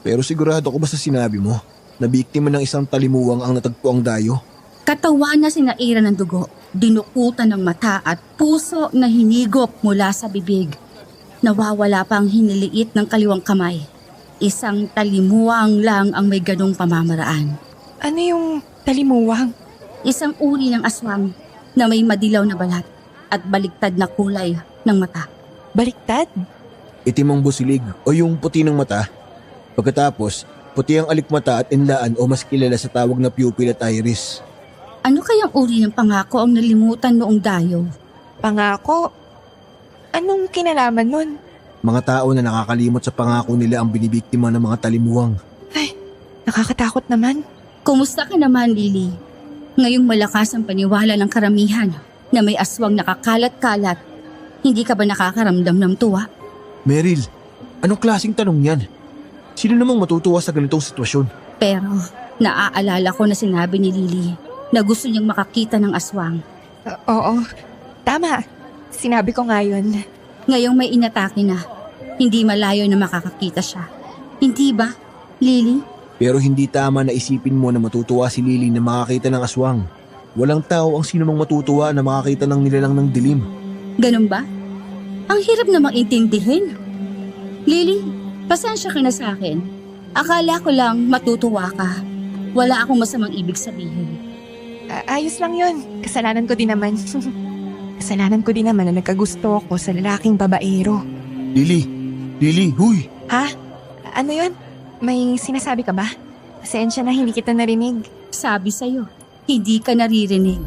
Pero sigurado ko ba sa sinabi mo na biktima ng isang talimuwang ang natagpo ang dayo? Katawan na sinaira ng dugo, dinukutan ng mata at puso na hinigop mula sa bibig. Nawawala pa ang hiniliit ng kaliwang kamay. Isang talimuwang lang ang may ganong pamamaraan. Ano yung talimuwang? Isang uri ng aswang na may madilaw na balat at baliktad na kulay ng mata. Baliktad? Itim ang busilig o yung puti ng mata. Pagkatapos, puti ang alikmata at inlaan o mas kilala sa tawag na pupil at iris. Ano kayang uri ng pangako ang nalimutan noong dayo? Pangako? Anong kinalaman nun? Mga tao na nakakalimot sa pangako nila ang binibiktima ng mga talimuwang. Ay, nakakatakot naman. Kumusta ka naman, Lily? Ngayong malakas ang paniwala ng karamihan na may aswang nakakalat-kalat, hindi ka ba nakakaramdam ng tuwa? Meryl, anong klaseng tanong yan? Sino namang matutuwa sa ganitong sitwasyon? Pero naaalala ko na sinabi ni Lily na gusto niyang makakita ng aswang. Oo, tama. Sinabi ko nga yun. Ngayong may inatake na, hindi malayo na makakakita siya. Hindi ba, Lily? Pero hindi tama na isipin mo na matutuwa si Lily na makakita ng aswang. Walang tao ang sinumang matutuwa na makakita ng nilalang ng dilim. Ganun ba? Ang hirap na maintindihin. Lily, pasensya ka na sa akin. Akala ko lang matutuwa ka. Wala akong masamang ibig sabihin. Ayos lang yun. Kasalanan ko din naman. Kasalanan ko din naman na nagkagusto ako sa lalaking babaero. Lily, huy! Ha? Ano yun? May sinasabi ka ba? Pasensya na hindi kita narinig. Sabi sa'yo, hindi ka naririnig.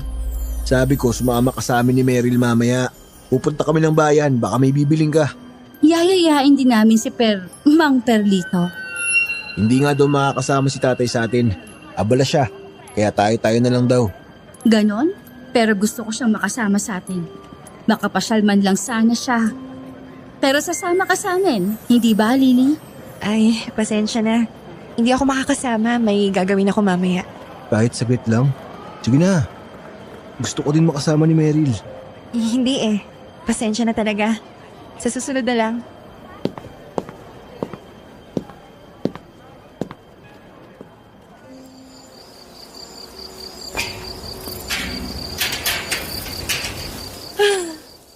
Sabi ko sumama ka sa amin ni Meryl mamaya. Pupunta kami ng bayan, baka may bibiling ka. Yayayain din namin si Mang Perlito. Hindi nga daw makakasama si tatay sa atin. Abala siya, kaya tayo na lang daw. Ganon? Pero gusto ko siyang makasama sa atin. Makapasyal man lang sana siya. Pero sasama ka sa amin, hindi ba, Lily? Ay, pasensya na. Hindi ako makakasama. May gagawin ako mamaya. Kahit saglit lang. Sige na. Gusto ko din makasama ni Meryl. Hindi eh. Pasensya na talaga. Sa susunod na lang.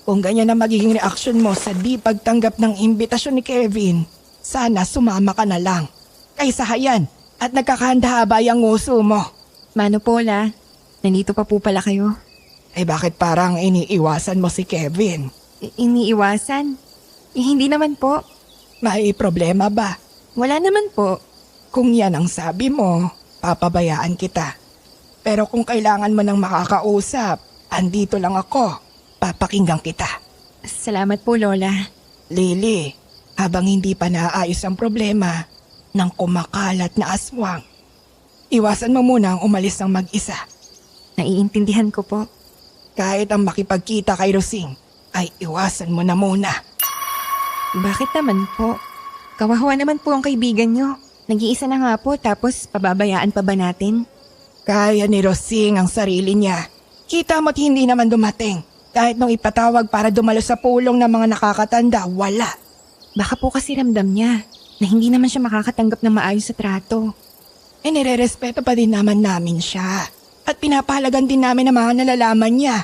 Kung ganyan ang magiging reaksyon mo sa di pagtanggap ng imbitasyon ni Kevin, sana sumama ka na lang. Kaysa hayan at nagkakahanda-habay ang nguso mo. Mano Pola, nandito pa po pala kayo. Ay bakit parang iniiwasan mo si Kevin? Iniiwasan? Hindi naman po. May problema ba? Wala naman po. Kung yan ang sabi mo, papabayaan kita. Pero kung kailangan mo ng makakausap, andito lang ako. Papakinggan kita. Salamat po, Lola. Lily, habang hindi pa naayos ang problema ng kumakalat na aswang, iwasan mo muna ang umalis ng mag-isa. Naiintindihan ko po. Kahit ang makipagkita kay Rosing, ay iwasan mo na muna. Bakit naman po? Kawawa naman po ang kaibigan nyo. Nag-iisa na nga po tapos pababayaan pa ba natin? Kaya ni Rosing ang sarili niya. Kita mo't hindi naman dumating. Kahit nung ipatawag para dumalo sa pulong ng mga nakakatanda, wala. Baka po kasi ramdam niya na hindi naman siya makakatanggap ng maayos sa trato. Nire-respeto pa din naman namin siya. At pinapahalagan din namin ang mga nalalaman niya.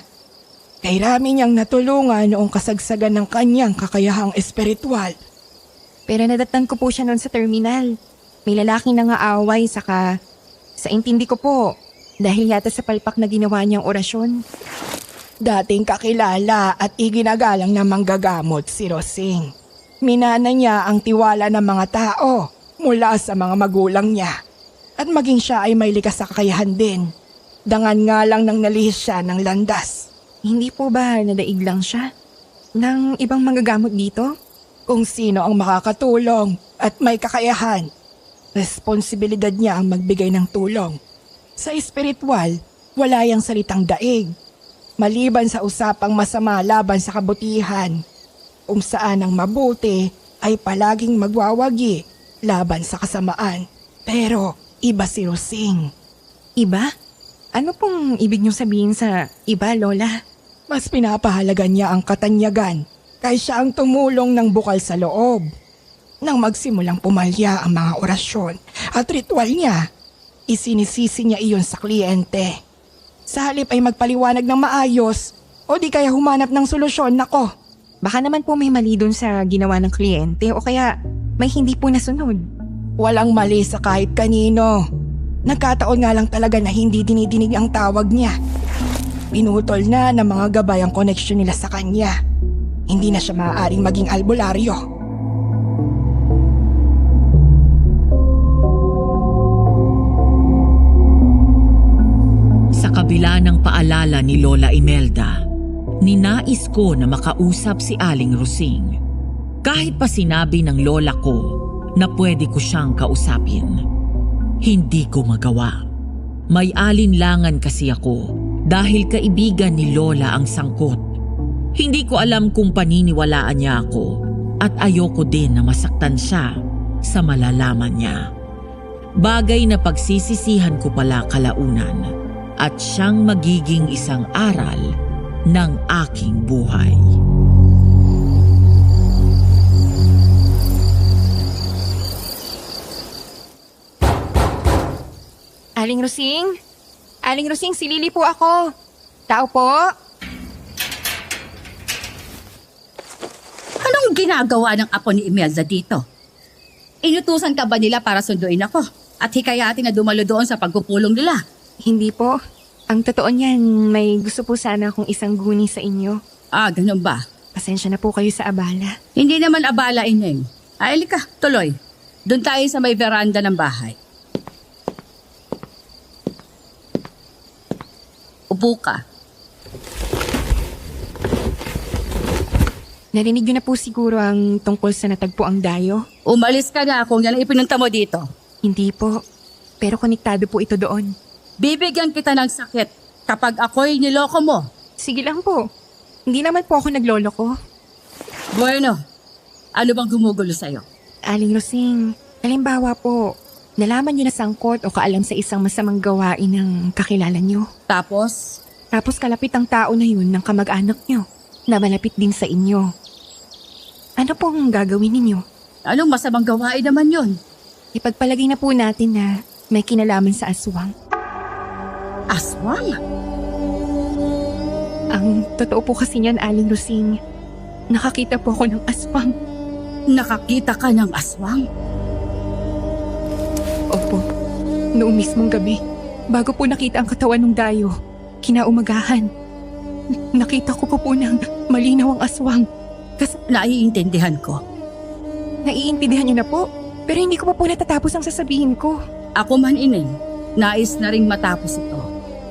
Kay rami niyang natulungan noong kasagsagan ng kanyang kakayahang espiritual. Pero nadatnan ko po siya noon sa terminal. May lalaking nangaaway saka sa intindi ko po dahil yata sa palpak na ginawa niyang orasyon. Dating kakilala at iginagalang na manggagamot si Rosing. Minana niya ang tiwala ng mga tao mula sa mga magulang niya. At maging siya ay may likas sa kakayahan din. Dangan nga lang nang nalihis siya ng landas. Hindi po ba nadaig lang siya ng ibang manggagamot dito? Kung sino ang makakatulong at may kakayahan, responsibilidad niya ang magbigay ng tulong. Sa espiritual, wala yang salitang daig. Maliban sa usapang masama laban sa kabutihan, kung saan ang mabuti ay palaging magwawagi laban sa kasamaan. Pero iba si Rosing. Iba? Ano pong ibig niyong sabihin sa iba, Lola? Mas pinapahalaga niya ang katanyagan kaysa ang tumulong ng bukal sa loob. Nang magsimulang pumalya ang mga orasyon at ritual niya, isinisisi niya iyon sa kliyente. Sa halip ay magpaliwanag ng maayos o di kaya humanap ng solusyon, nako. Baka naman po may mali dun sa ginawa ng kliyente o kaya may hindi po nasunod. Walang mali sa kahit kanino. Nagkataon nga lang talaga na hindi dinidinig ang tawag niya. Pinutol na ng mga gabay ang koneksyon nila sa kanya. Hindi na siya maaaring maging albularyo. Sa kabila ng paalala ni Lola Imelda, ninais ko na makausap si Aling Rosing. Kahit pa sinabi ng lola ko na pwede ko siyang kausapin. Hindi ko magawa. May alinlangan kasi ako dahil kaibigan ni Lola ang sangkot. Hindi ko alam kung paniniwalaan niya ako at ayoko din na masaktan siya sa malalaman niya. Bagay na pagsisisihan ko pala kalaunan at siyang magiging isang aral ng aking buhay. Aling Rosing? Aling Rosing, si Lily po ako. Tao po? Anong ginagawa ng apo ni Imelda dito? Inutusan ka ba nila para sunduin ako at hikayatin na dumalo doon sa pagpupulong nila? Hindi po. Ang totoo niyan, may gusto po sana akong isang guni sa inyo. Ah, ganun ba? Pasensya na po kayo sa abala. Hindi naman abala, Ineng. Ay, ka, tuloy. Doon tayo sa may veranda ng bahay. Upo ka. Narinig niyo na po siguro ang tungkol sa natagpo ang dayo? Umalis ka na kung yan ang ipinunta mo dito. Hindi po. Pero konektado po ito doon. Bibigyan kita ng sakit kapag ako'y niloko mo. Sige lang po. Hindi naman po ako nagloloko. Bueno, ano bang gumugulo sa'yo? Aling Rosing, halimbawa po, nalaman niyo na sangkot o kaalam sa isang masamang gawain ng kakilala niyo. Tapos, Tapos kalapit ang tao na yun ng kamag-anak niyo na malapit din sa inyo. Ano pong gagawin ninyo? anong masamang gawain naman yon? Ipagpalagay na po natin na may kinalaman sa aswang. Aswang? Ang totoo po kasi niyan, Aling Rosing, nakakita po ako ng aswang. Nakakita ka ng aswang? Opo, noong mismong gabi, bago po nakita ang katawan ng dayo, kinaumagahan. Nakita ko po ng malinaw ang aswang. Naiintindihan ko. Naiintindihan niyo na po, pero hindi ko pa po natatapos ang sasabihin ko. Ako man inin, nais na ring matapos ito.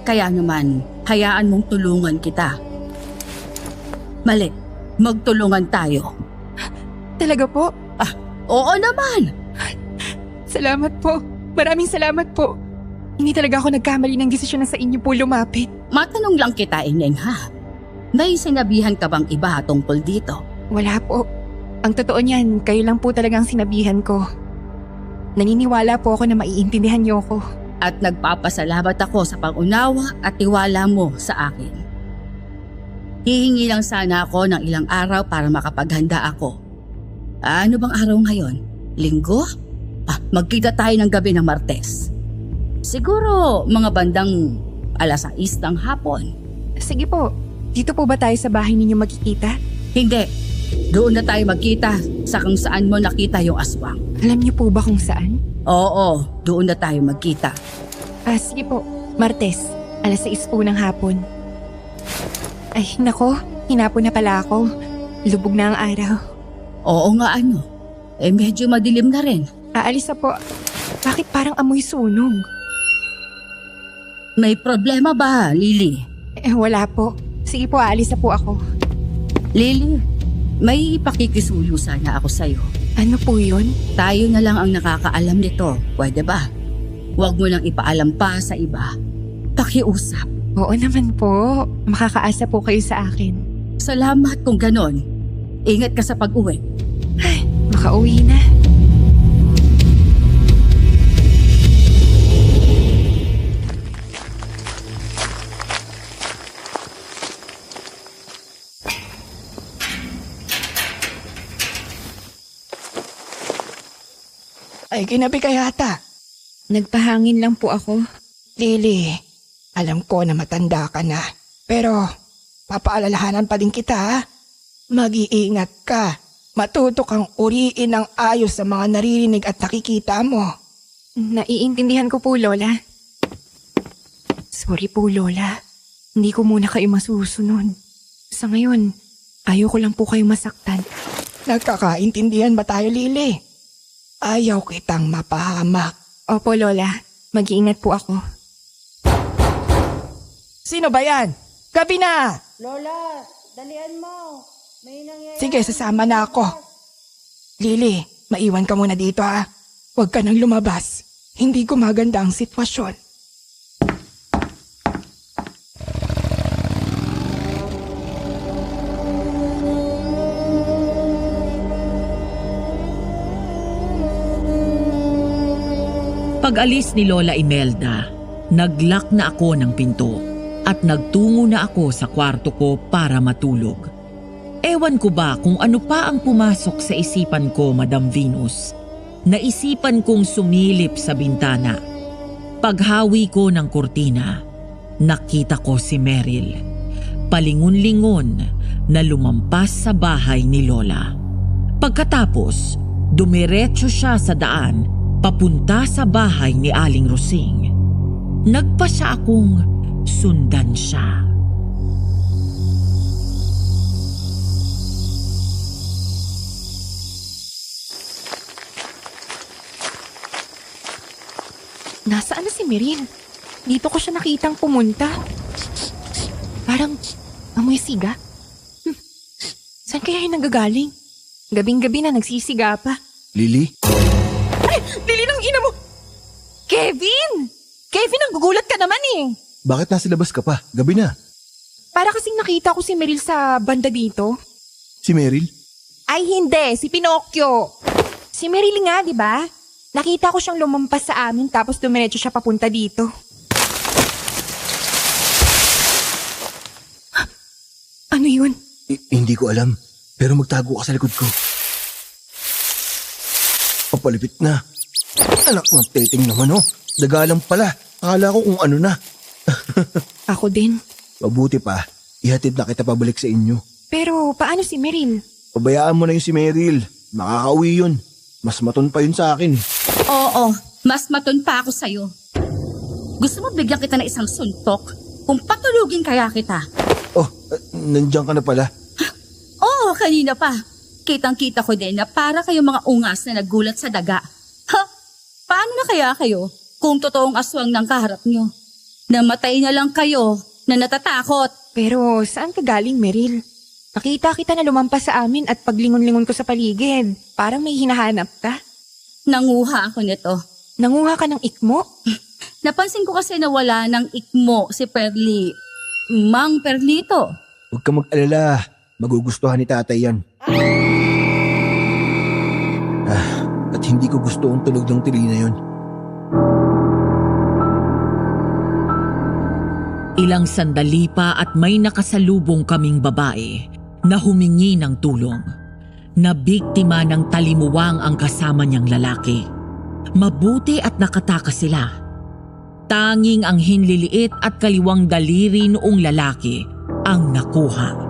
Kaya naman, hayaan mong tulungan kita. Mali, magtulungan tayo. Talaga po? Oo naman! Salamat po. Maraming salamat po. Hindi talaga ako nagkamali ng desisyon na sa inyo po lumapit. Matanong lang kita, Ineng, ha? May sinabihan ka bang iba tungkol dito? Wala po. Ang totoo niyan, kayo lang po talagang sinabihan ko. Naniniwala po ako na maiintindihan niyo ako. At nagpapasalamat ako sa pag-unawa at tiwala mo sa akin. Hihingi lang sana ako ng ilang araw para makapaghanda ako. Ano bang araw ngayon? Linggo? Magkita tayo ng gabi ng Martes. Siguro mga bandang 6:00 ng hapon. Sige po, dito po ba tayo sa bahay ninyo magkikita? Hindi. Doon na tayo magkita sa kung saan mo nakita yung aswang. Alam niyo po ba kung saan? Oo, doon na tayo magkita. Sige po, Martes, 6:00 po ng hapon. Ay, nako, hinapon na pala ako. Lubog na ang araw. Oo nga ano. Medyo madilim na rin. Aalis na po. Bakit parang amoy sunog? May problema ba, Lily? Wala po. Sige po, aalis na po ako. Lily, may pakikisuyo sana ako sa'yo. Ano po yun? Tayo na lang ang nakakaalam nito. Pwede ba? Huwag mo lang ipaalam pa sa iba. Pakiusap. Oo naman po. Makakaasa po kayo sa akin. Salamat kung ganon. Ingat ka sa pag-uwi. Makauwi na. Ay, ginabi ka yata. Nagpahangin lang po ako. Lily, alam ko na matanda ka na. Pero, papaalalahanan pa din kita, ha? Mag-iingat ka. Matuto kang uriin ng ayos sa mga naririnig at nakikita mo. Naiintindihan ko po, Lola. Sorry po, Lola. Hindi ko muna kayo masusunod. Sa ngayon, ayoko lang po kayong masaktan. Nagkakaintindihan ba tayo, Lily? Ayaw kitang mapahamak. Opo, Lola. Mag-iingat po ako. Sino ba yan? Gabi na! Lola, dalian mo. May nangyayari. Sige, sasama na ako. Lily, maiwan ka muna dito, ha? Huwag ka nang lumabas. Hindi gumaganda ang sitwasyon. Pag-alis ni Lola Imelda, nag-lock na ako ng pinto at nagtungo na ako sa kwarto ko para matulog. Ewan ko ba kung ano pa ang pumasok sa isipan ko, Madam Venus. Naisipan kong sumilip sa bintana. Paghawi ko ng kurtina, nakita ko si Meryl. Palingon-lingon na lumampas sa bahay ni Lola. Pagkatapos, dumiretso siya sa daan papunta sa bahay ni Aling Rosing. Nagpasya akong sundan siya. Nasaan na si Meryl? Dito ko siya nakitang pumunta. Parang amoy siga. Saan kaya yun nanggagaling? Gabing-gabi na nagsisiga pa. Lily? Lili ng ina mo! Kevin! Kevin, ang gugulat ka naman eh! Bakit nasa labas ka pa? Gabi na. Para kasing nakita ko si Meryl sa banda dito. Si Meryl? Ay hindi, si Pinocchio. Si Meryl nga, di ba? Nakita ko siyang lumampas sa amin tapos dumiretso siya papunta dito. Ano yun? Hindi ko alam. Pero magtago ka sa likod ko. Papalipit na. Anak mo, teting naman oh. Dagalang pala. Akala ko kung ano na. Ako din. Mabuti pa, ihatid na kita pabalik sa inyo. Pero paano si Meryl? Pabayaan mo na yung si Meryl. Makakauwi yun. Mas maton pa yun sa akin. Oo, mas maton pa ako sa'yo. Gusto mo bigyan kita ng isang suntok kung patulugin kaya kita? Oh, nandiyan ka na pala. Oo, kanina pa. Kitang-kita ko din na para kayong mga ungas na nagulat sa daga. Ha? Paano na kaya kayo kung totoong aswang ng kaharap nyo? Namatay na lang kayo na natatakot. Pero saan ka galing, Meryl? Nakita kita na lumampas sa amin at paglingon-lingon ko sa paligid. Parang may hinahanap ka. Nanguha ako nito. Nanguha ka ng ikmo? Napansin ko kasi na wala ng ikmo si Perli. Mang Perlito. Huwag ka mag-alala. Magugustuhan ni tatay yan. At hindi ko gusto ang tunog ng tili na yun. Ilang sandali pa at may nakasalubong kaming babae na humingi ng tulong. Nabiktima ng talimuwang ang kasama niyang lalaki. Mabuti at nakatakas sila. Tanging ang hinliliit at kaliwang daliri noong lalaki ang nakuha.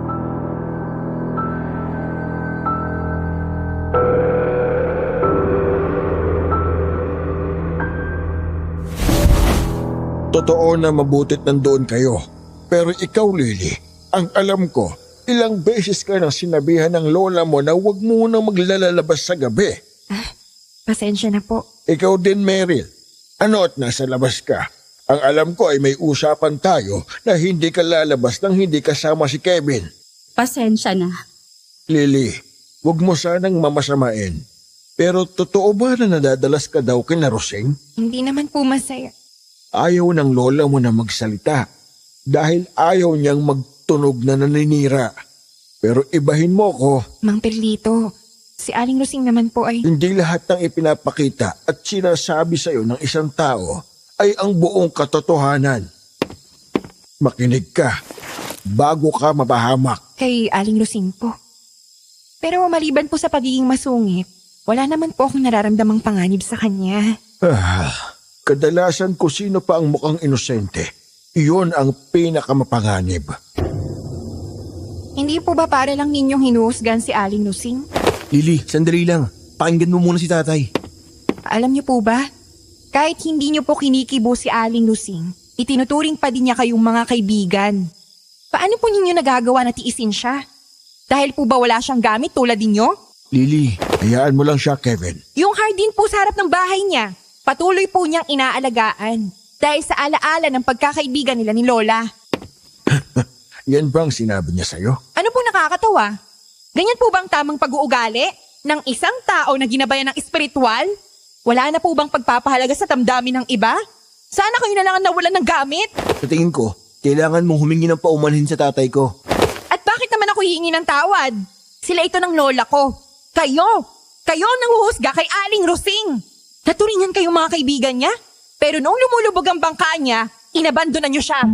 Totoo na mabutit nandoon kayo. Pero ikaw, Lily, ang alam ko, ilang beses ka nang sinabihan ng lola mo na huwag munang maglalabas sa gabi. Pasensya na po. Ikaw din, Meryl. Ano at nasa labas ka? Ang alam ko ay may usapan tayo na hindi ka lalabas nang hindi kasama si Kevin. Pasensya na. Lily, huwag mo sanang mamasamain. Pero totoo ba na nadadalas ka daw kina Roseng? Hindi naman po masaya. Ayaw ng lola mo na magsalita dahil ayaw niyang magtunog na naninira. Pero ibahin mo ko, Mang Perlito, si Aling Rosing naman po ay... hindi lahat ng ipinapakita at sinasabi sa'yo ng isang tao ay ang buong katotohanan. Makinig ka bago ka mapahamak. Kay Aling Rosing po. Pero maliban po sa pagiging masungit, wala naman po akong nararamdamang panganib sa kanya. Kadalasan ko sino pa ang mukhang inosente. Iyon ang pinakamapanganib. Hindi po ba para lang ninyong hinuhusgan si Aling Rosing? Lily, sandali lang. Pakinggan mo muna si tatay. Alam niyo po ba, kahit hindi niyo po kinikibo si Aling Rosing, itinuturing pa din niya kayong mga kaibigan. Paano po ninyo nagagawa na tiisin siya? Dahil po ba wala siyang gamit tulad ninyo? Lily, hayaan mo lang siya, Kevin. Yung hardin po sa harap ng bahay niya, patuloy po niyang inaalagaan dahil sa alaala ng pagkakaibigan nila ni Lola. Yan bang sinabi niya sa'yo? Ano po nakakatawa? Ganyan po bang tamang pag-uugali ng isang tao na ginabayan ng espiritual? Wala na po bang pagpapahalaga sa damdamin ng iba? Sana kayo na lang ang nawalan ng gamit? Sa tingin ko, kailangan mong humingi ng paumanhin sa tatay ko. At bakit naman ako hihingi ng tawad? Sila ito ng lola ko. Kayo ang nanghuhusga kay Aling Rosing. Naturingan kayong mga kaibigan niya? Pero noong lumulubog ang bangka niya, inabandonan niyo siya.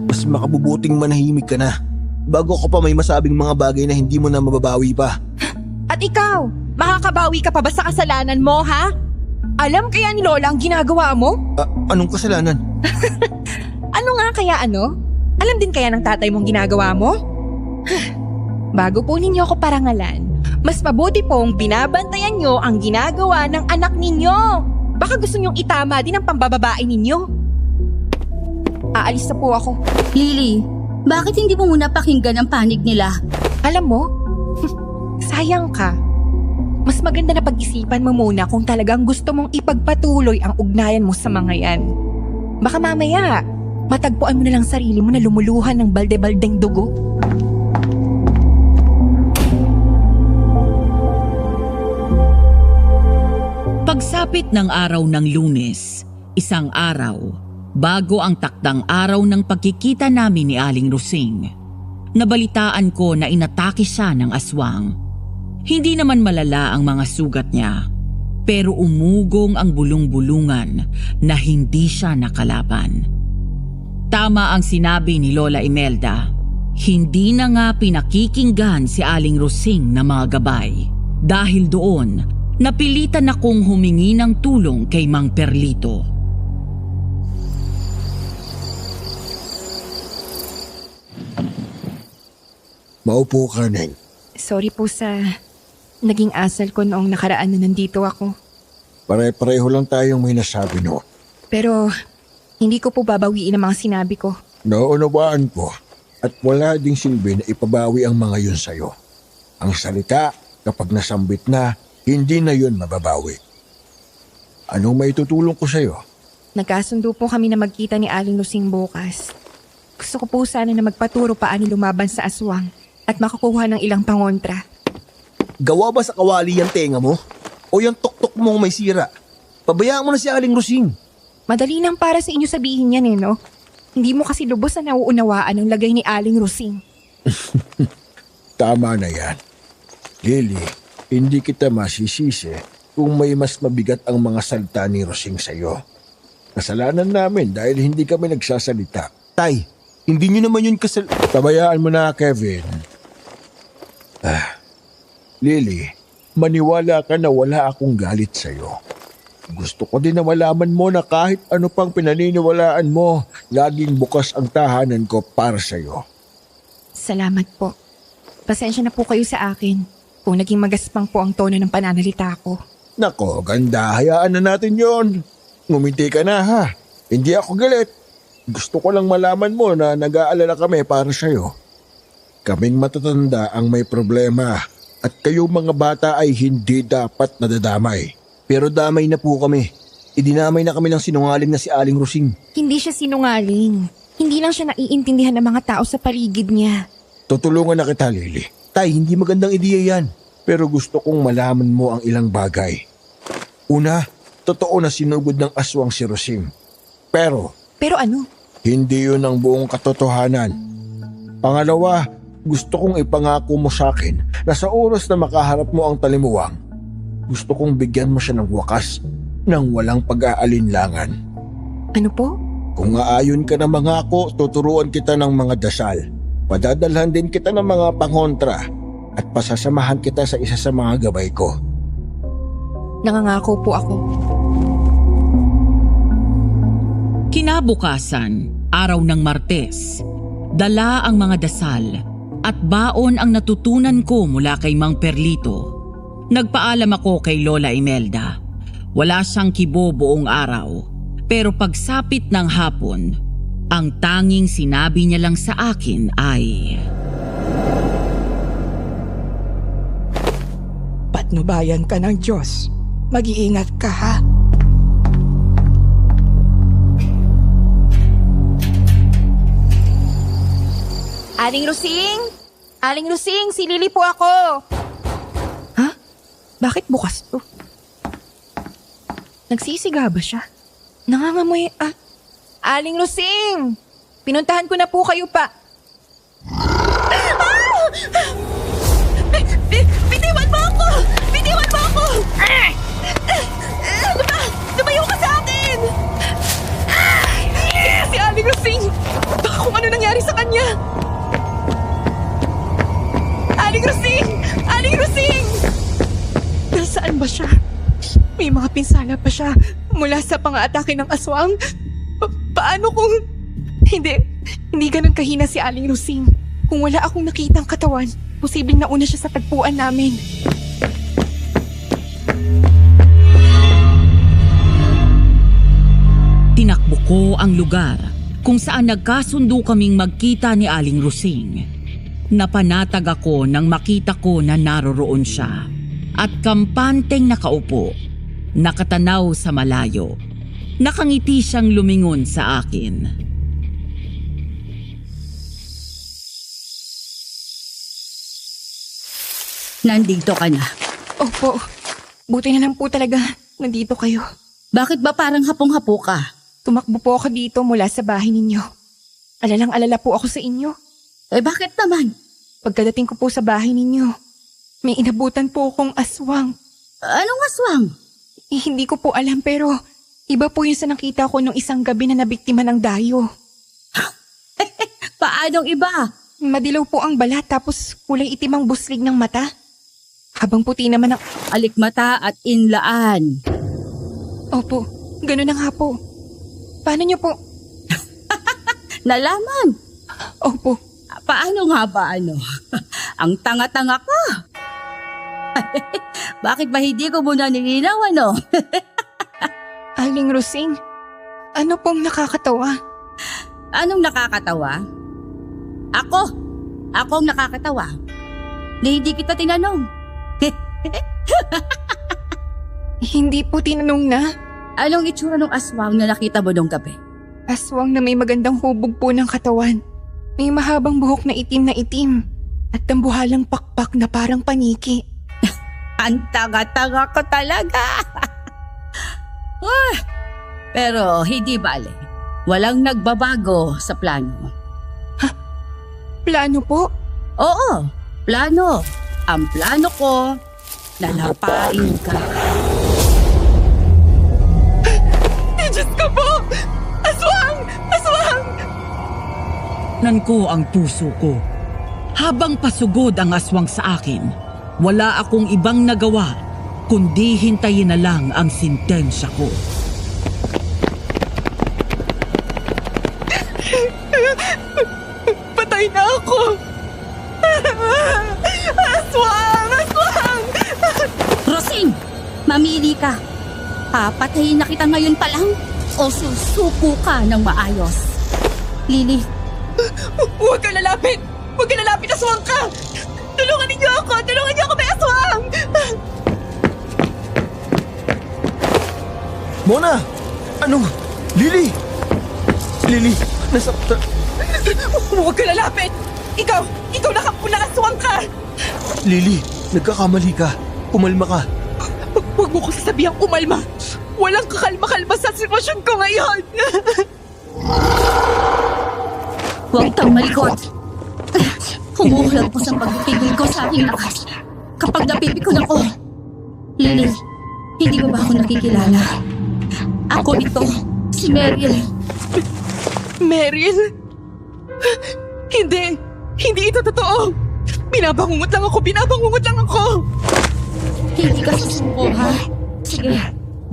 Mas makabubuting manahimik ka na. Bago ko pa may masabing mga bagay na hindi mo na mababawi pa. At ikaw, makakabawi ka pa ba sa kasalanan mo, ha? Alam kaya ni Lola ang ginagawa mo? Anong kasalanan? Ano nga kaya ano? Alam din kaya ng tatay mong ginagawa mo? Bago po ninyo ako parangalan, mas mabuti pong binabantayan nyo ang ginagawa ng anak ninyo. Baka gusto nyong itama din ang pambababae ninyo. Aalis na po ako. Lily, bakit hindi mo muna pakinggan ang panig nila? Alam mo, sayang ka. Mas maganda na pag-isipan mo muna kung talagang gusto mong ipagpatuloy ang ugnayan mo sa mga yan. Baka mamaya, matagpuan mo na lang sarili mo na lumuluhan ng balde-baldeng dugo. Pagsapit ng araw ng Lunes, isang araw, bago ang takdang araw ng pagkikita namin ni Aling Rosing, nabalitaan ko na inatake siya ng aswang. Hindi naman malala ang mga sugat niya, pero umugong ang bulong-bulungan na hindi siya nakalaban. Tama ang sinabi ni Lola Imelda, hindi na nga pinakikinggan si Aling Rosing na mga gabay. Dahil doon, napilitan akong humingi ng tulong kay Mang Perlito. Maupo ka, Neng. Sorry po sa naging asal ko noong nakaraan na nandito ako. Pare-pareho lang tayong may nasabi, no? Pero hindi ko po babawiin ang mga sinabi ko. Naunawaan ko at wala ding silbi na ipabawi ang mga yun sa'yo. Ang salita, kapag nasambit na, hindi na yun mababawi. Anong maitutulong ko sa'yo? Nagkasundo po kami na magkita ni Aling Rosing bukas. Gusto ko po sana na magpaturo paano lumaban sa aswang at makakuha ng ilang pangontra. Gawa ba sa kawali yung tenga mo? O yung tuktok mong may sira? Pabayaan mo na si Aling Rosing. Madali nang para sa inyo sabihin yan no? Hindi mo kasi lubos na nauunawaan ang lagay ni Aling Rosing. Tama na yan. Lily, hindi kita masisisi kung may mas mabigat ang mga salita ni Rosing sa'yo. Kasalanan namin dahil hindi kami nagsasalita. Tay, hindi nyo naman yun Tabayaan mo na, Kevin. Lily, maniwala ka na wala akong galit sa'yo. Gusto ko din na malaman mo na kahit ano pang pinaniniwalaan mo, laging bukas ang tahanan ko para sa'yo. Salamat po. Pasensya na po kayo sa akin kung naging magaspang po ang tono ng pananalita ko. Nako, ganda. Hayaan na natin yon. Ngumiti ka na, ha? Hindi ako galit. Gusto ko lang malaman mo na nag-aalala kami para sa'yo. Kaming matatanda ang may problema at kayong mga bata ay hindi dapat nadadamay. Pero damay na po kami. Idinamay na kami ng sinungaling na si Aling Rosing. Hindi siya sinungaling. Hindi lang siya naiintindihan ng mga tao sa paligid niya. Tutulungan na kita, Lily. Tay, hindi magandang ideya yan. Pero gusto kong malaman mo ang ilang bagay. Una, totoo na sinugod ng aswang si Rosing. Pero Pero ano? hindi yun ang buong katotohanan. Pangalawa, gusto kong ipangako mo sa akin na sa oras na makaharap mo ang talimuwang, gusto kong bigyan mo siya ng wakas nang walang pag-aalinlangan. Ano po? Kung aayon ka na mangako, tuturuan kita ng mga dasal. Padadalhan din kita ng mga pangontra at pasasamahan kita sa isa sa mga gabay ko. Nangangako po ako. Kinabukasan, araw ng Martes, dala ang mga dasal at baon ang natutunan ko mula kay Mang Perlito. Nagpaalam ako kay Lola Imelda. Wala siyang kibo buong araw, pero pagsapit ng hapon, ang tanging sinabi niya lang sa akin ay, Patnubayan ka ng Diyos. Mag-iingat ka ha. Aling Rosing! Aling Rosing, si Lily po ako! Ha? Bakit bukas to? Nagsisiga ba siya? Nangangamoy Aling Rosing! Pinuntahan ko na po kayo pa. Bitiwan mo ako! Bitiwan mo ako! Lumayo ka sa akin! Si Aling Rosing! Baka kung ano nangyari sa kanya! Aling Rosing! Aling Rosing! Nasaan ba siya? May mga pinsala pa siya mula sa pang-aatake ng aswang. Paano kung... Hindi ganun kahina si Aling Rosing. Kung wala akong nakitang katawan, posibleng nauna siya sa tagpuan namin. tinakbo ko ang lugar kung saan nagkasundo kaming magkita ni Aling Rosing. Napanatag ako nang makita ko na naroroon siya at kampanteng nakaupo, nakatanaw sa malayo. Nakangiti siyang lumingon sa akin. Nandito ka na. Opo, buti na lang po talaga. nandito kayo. Bakit ba parang hapong-hapo ka? Tumakbo po ako dito mula sa bahay ninyo. Alalang-alala po ako sa inyo. Eh bakit naman? Pagkadating ko po sa bahay ninyo, may inabutan po akong aswang. Anong aswang? Hindi ko po alam pero iba po yung sa nakita ko nung isang gabi na nabiktima ng dayo. Paanong iba? Madilaw po ang balat tapos kulay itim ang buslig ng mata. Habang puti naman ang... Alikmata at inlaan. Opo, ganun na nga po. Paano niyo po? Nalaman? Opo. Paano nga ba ang tanga-tanga ka? Bakit ba hindi ko muna nilinaw Aling Rosing, ano pong nakakatawa? Anong nakakatawa? Ako ang nakakatawa. Na hindi kita tinanong. Hindi po tinanong na. Anong itsura ng aswang na nakita mo nung gabi? Aswang na may magandang hubog po ng katawan. May mahabang buhok na itim. At tambuhalang pakpak na parang paniki. Ang tanga-tanga ko talaga. Pero hindi bale. Walang nagbabago sa plano. Plano po? Oo, plano. Ang plano ko, nalapain ka. Diyos ko po! Aswang! Aswang! Nan ko ang puso ko. Habang pasugod ang aswang sa akin, wala akong ibang nagawa kundi hintayin na lang ang sintensya ko. Patay na ako! Aswang! Aswang! Rosing, mamili ka. Papatayin na kita ngayon pa lang o susuko ka ng maayos. Lily, Huwag ka lalapit! Huwag ka lalapit! Aswang ka! Tulungan niyo ako! Tulungan niyo ako! May aswang! Mona! Ano? Lily! Lily, nasakta... Huwag ka lalapit! Ikaw nakapulang aswang ka! Lily, nagkakamali ka. Kumalma ka. Huwag mo ko sasabihang umalma! Walang kakalma-kalma sa sitwasyon ko ngayon! huwag kang malikot. Humuhulag po sa pagpipigil ko sa aking lakas. Kapag napipikon ako. Lily, hindi mo ba ako nakikilala? Ako ito, si Meryl. Meryl? Hindi ito totoo! Binabangungot lang ako! Hindi ka susuko, ha? Sige,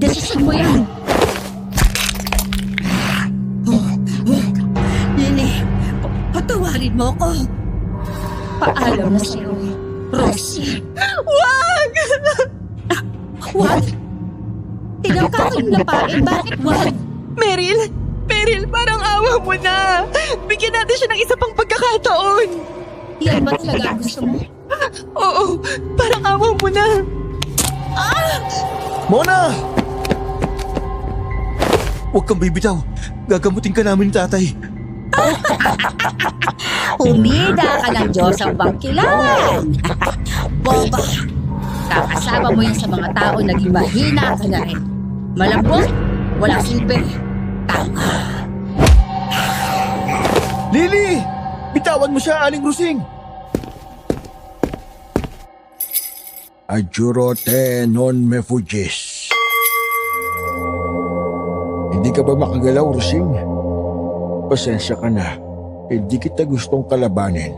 desisyon mo yan. Lily, patawarin mo ko. Paalam na sa'yo, Rosie. Wag! Wag? Tinangka kayong lapain, bakit wag? Meryl, parang awa mo na! Bigyan natin siya ng isa pang pagkakataon! Yan ba talaga ang gusto mo? Oo, parang awa mo na! Mona! Huwag kang bibitaw. Gagamutin ka namin ni tatay. Umida ka ng Diyos ang bangkilan. Boba, kakasama mo yan sa mga tao naging mahina ka na rin. Malambot, walang silbi. Tama. Lily! Bitawan mo siya, Aling Rosing! Adjuro te non me fugis. Hindi ka ba makagalaw, Rosing? Pasensya ka na. Hindi kita gustong kalabanin.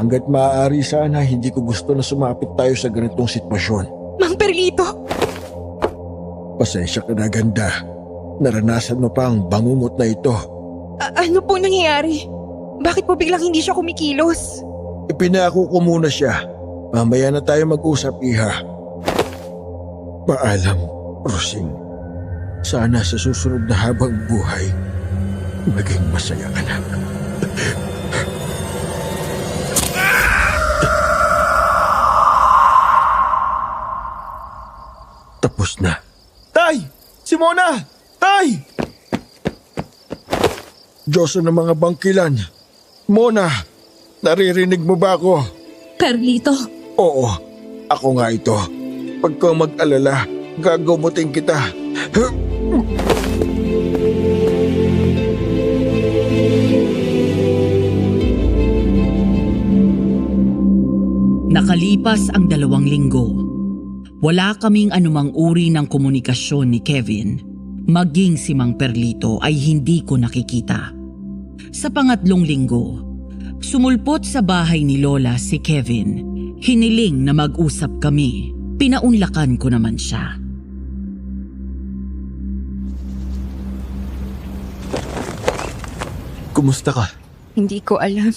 Hanggat maaari sana, hindi ko gusto na sumapit tayo sa ganitong sitwasyon. Mang Perlito! Pasensya ka na, ganda. Naranasan mo pa ang bangungot na ito. Ano po nangyayari? Bakit po biglang hindi siya kumikilos? Ipinako ko muna siya. Mamaya na tayo mag-usap, iha. Paalam, Rosing. Sana sa susunod na habang buhay, maging masaya ka na. Tapos na. Tay! Si Mona! Tay! Diyoso ng mga bangkilan. Mona, naririnig mo ba ako? Perlito, Oo, ako nga ito. Huwag kang mag-alala. Gagamutin kita. Nakalipas ang 2 linggo. Wala kaming anumang uri ng komunikasyon ni Kevin. Maging si Mang Perlito ay hindi ko nakikita. Sa pangatlong linggo, sumulpot sa bahay ni Lola si Kevin. Hiniling na mag-usap kami. Pinaunlakan ko naman siya. Kumusta ka? Hindi ko alam.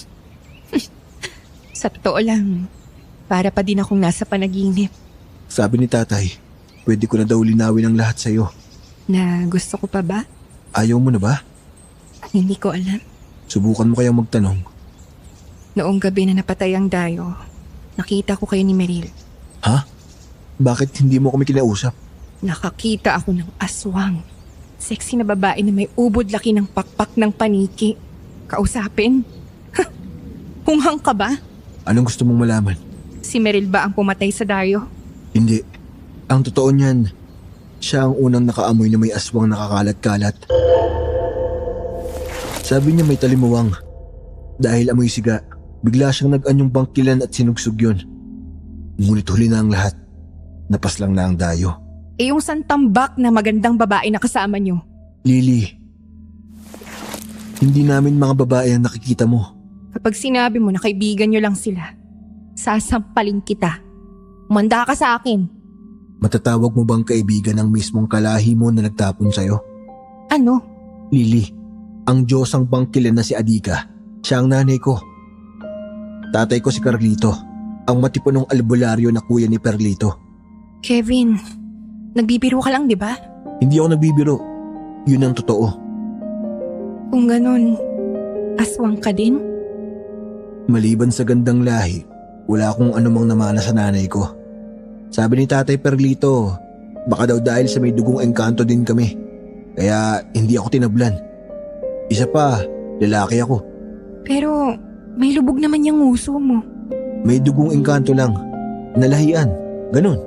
Sa totoo lang, para pa din akong nasa panaginip Sabi ni tatay, pwede ko na daw linawin ang lahat sa'yo. na gusto ko pa ba? Ayaw mo na ba? Hindi ko alam. Subukan mo kayang magtanong. Noong gabi na napatay ang Dayo, nakita ko kayo ni Meryl. Ha? Bakit hindi mo kami kinausap? Nakakita ako ng aswang. Sexy na babae na may ubod laki ng pakpak ng paniki. Kausapin? Hunghang ka ba? Anong gusto mong malaman? Si Meryl ba ang pumatay sa Dayo? Hindi. Ang totoo niyan, siya ang unang nakaamoy na may aswang nakakalat-kalat. Sabi niya may talimuwang. Dahil amoy siga, bigla siyang nag-anyong bangkilan at sinugsog yun. Ngunit huli na ang lahat. Napaslang na ang Dayo. Eh yung santambak na magandang babae na kasama niyo. Lily, hindi namin mga babae ang nakikita mo. Kapag sinabi mo na kaibigan niyo lang sila, sasampalin kita. Manda ka sa akin. Matatawag mo bang kaibigan ng mismong kalahi mo na nagtapon sa'yo? Ano? Lily, ang Diyos ang bangkilan na si Adika. Siya ang nanay ko. Tatay ko si Carlito, ang matipunong albularyo na kuya ni Perlito. Kevin, nagbibiro ka lang, di ba? Hindi ako nagbibiro. Yun ang totoo. Kung ganun, aswang ka din? Maliban sa gandang lahi, wala akong anumang namana sa nanay ko. Sabi ni Tatay Perlito, baka daw dahil sa may dugong engkanto din kami. Kaya hindi ako tinablan. Isa pa, lalaki ako. Pero may lubog naman yung uso mo. May dugong engkanto lang. Nalahian. Ganun.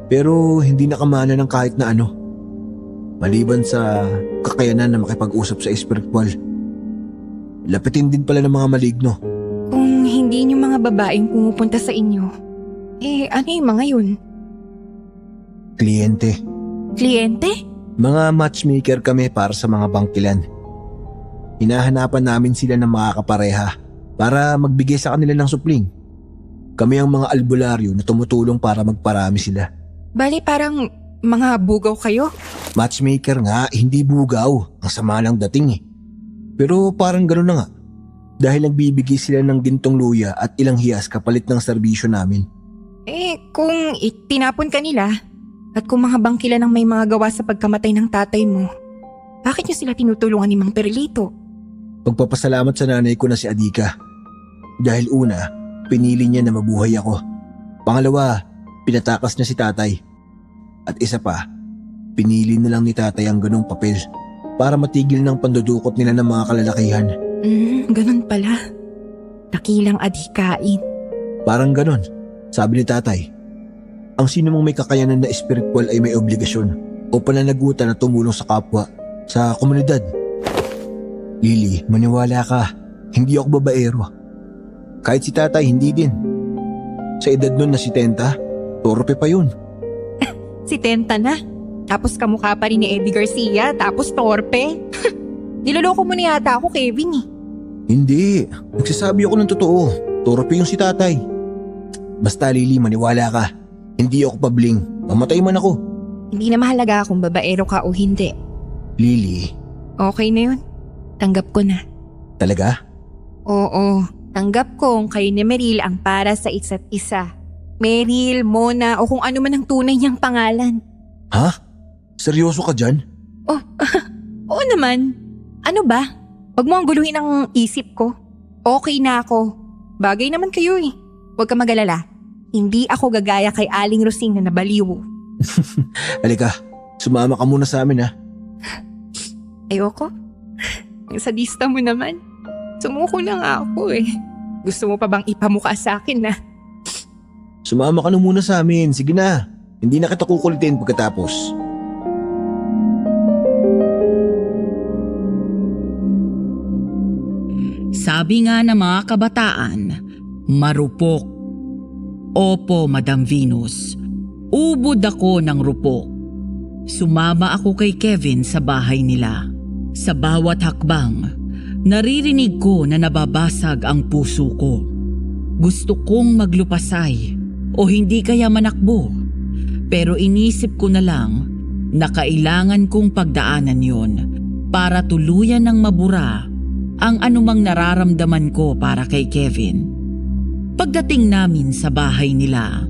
Pero hindi nakamana ng kahit na ano. Maliban sa kakayanan na makipag-usap sa espiritual. Lapitin din pala ng mga maligno. Kung hindi yung mga babaeng pumupunta sa inyo, ano yung mga yun? Kliyente. Kliyente? Mga matchmaker kami para sa mga bangkilan. Hinahanapan namin sila ng makakapareha para magbigay sa kanila ng supling. Kami ang mga albularyo na tumutulong para magparami sila. Bali parang mga bugaw kayo? Matchmaker nga, hindi bugaw. Ang sama ng dating eh. Pero parang gano'n na nga. Dahil nagbibigay sila ng gintong luya at ilang hiyas kapalit ng serbisyo namin. Kung itinapon ka nila at kung mga bangkila ng may mga gawa sa pagkamatay ng tatay mo, bakit niyo sila tinutulungan ni Mang Perlito? Pagpapasalamat sa nanay ko na si Adika. Dahil una, pinili niya na mabuhay ako. Pangalawa, pinatakas niya si tatay. At isa pa, pinili na lang ni tatay ang ganong papel para matigil ng pandudukot nila ng mga kalalakihan. Ganun pala. Dakilang adhikain. Parang ganon, sabi ni tatay. Ang sino mong may kakayanan na espiritual ay may obligasyon o pananagutan na tumulong sa kapwa, sa komunidad. Lily, maniwala ka, hindi ako babaero. Kahit si tatay, hindi din. Sa edad nun na si Tenta, torpe pa yun. Si Tenta na. Tapos kamukha pa rin ni Eddie Garcia, tapos torpe. Niloloko mo na yata ako, Kevin eh. Hindi, nagsasabi ako ng totoo. Torpe yung si tatay. Basta Lily, maniwala ka. Hindi ako pabling. Mamatay man ako. Hindi na mahalaga kung babaero ka o hindi. Lily. Okay na yun. Tanggap ko na. Talaga? Oo, tanggap kong kayo ni Meryl ang para sa isa't isa. Meryl, Mona o kung ano man ang tunay niyang pangalan. Ha? Seryoso ka dyan? Oo naman. Ano ba? Huwag mo ang guluhin ang isip ko. Okay na ako. Bagay naman kayo eh. Huwag ka mag-alala. Hindi ako gagaya kay Aling Rosing na nabaliw. Halika, sumama ka muna sa amin ha. Ayoko. Ang sadista mo naman. Sumuko na nga ako eh. Gusto mo pa bang ipamukha sa akin na? Sumama ka na muna sa amin, sige na. Hindi na kita kukulitin pagkatapos. Sabi nga ng mga kabataan, marupok. Opo, Madam Venus. Ubod ako ng rupok. Sumama ako kay Kevin sa bahay nila. Sa bawat hakbang, naririnig ko na nababasag ang puso ko. Gusto kong maglupasay o hindi kaya manakbo. Pero inisip ko na lang na kailangan kong pagdaanan yon para tuluyan ng mabura ang anumang nararamdaman ko para kay Kevin. Pagdating namin sa bahay nila,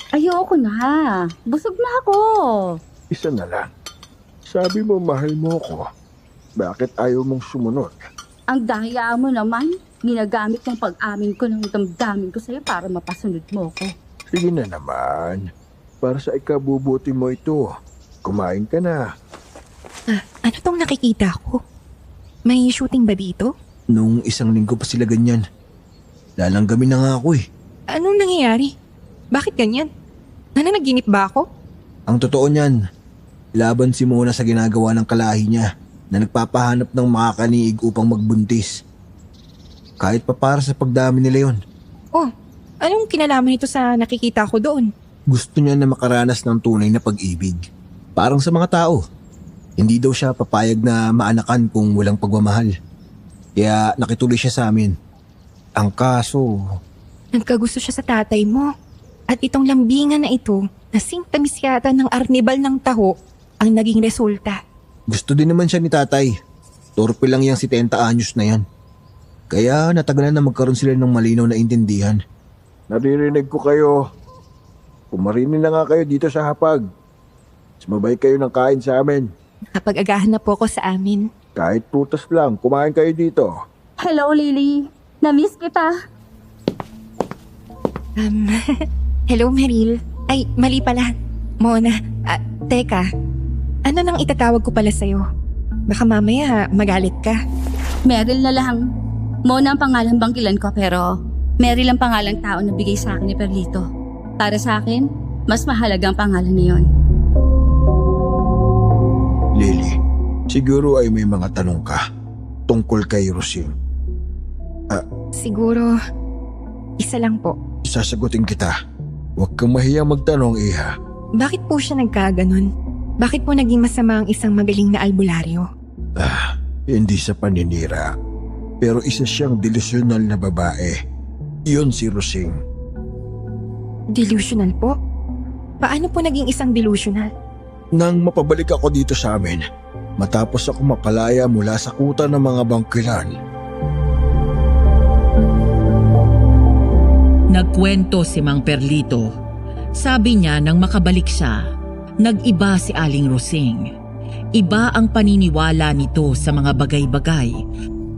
Ayoko na. Busog na ako. Isa na lang. Sabi mo mahal mo ko. Bakit ayaw mong sumunod? Ang daya mo naman. Ginagamit ng pag-amin ko ng damdamin ko sa'yo para mapasunod mo ko. Sige na naman. Para sa ikabubuti mo ito. Kumain ka na. Ano tong nakikita ko? May shooting ba dito? Nung isang linggo pa sila ganyan. Lalanggamin na nga ako eh. Anong nangyayari? Bakit ganyan? Nananaginip ba ako? Ang totoo niyan, laban si Mona sa ginagawa ng kalahi niya na nagpapahanap ng makakaniig upang magbuntis. Kahit pa para sa pagdami nila yon. Oh, anong kinalaman nito sa nakikita ko doon? Gusto niya na makaranas ng tunay na pag-ibig. Parang sa mga tao. Hindi daw siya papayag na maanakan kung walang pagmamahal. Kaya nakituloy siya sa amin. Ang kaso, Nagkagusto siya sa tatay mo. At itong lambingan na ito, nasing tamis yata ng arnibal ng taho, ang naging resulta. gusto din naman siya ni tatay. Torpe lang yang si 70 anyos na yan. Kaya natagalan na magkaroon sila ng malinaw na intindihan. Naririnig ko kayo. Pumarinin na nga kayo dito sa hapag. Sumabay kayo ng kain sa amin. Nakapag-agahan na po ko sa amin. Kahit prutas lang, kumain kayo dito. Hello, Lily. Na-miss kita. Hello, Meryl. Ay, mali pala. Mona, teka. Ano nang itatawag ko pala sa'yo? Baka mamaya magalit ka. Meryl na lang. Mona ang pangalang bangkilan ko pero Meryl ang pangalang tao na bigay sa akin ni Perlito. Para sa akin, mas mahalaga ang pangalan na yon. Lily, siguro ay may mga tanong ka tungkol kay Rosing. Siguro, isa lang po. Sasagutin kita. Huwag kang mahiyang magtanong, Iha. Bakit po siya nagkaganon? Bakit po naging masama ang isang magaling na albularyo? Hindi sa paninira. Pero isa siyang delusional na babae. Iyon si Rosing. Delusional po? Paano po naging isang delusional? Nang mapabalik ako dito sa amin, matapos ako mapalaya mula sa kuta ng mga bangkilan, nagkwento si Mang Perlito. Sabi niya nang makabalik siya, nag-iba si Aling Rosing. Iba ang paniniwala nito sa mga bagay-bagay.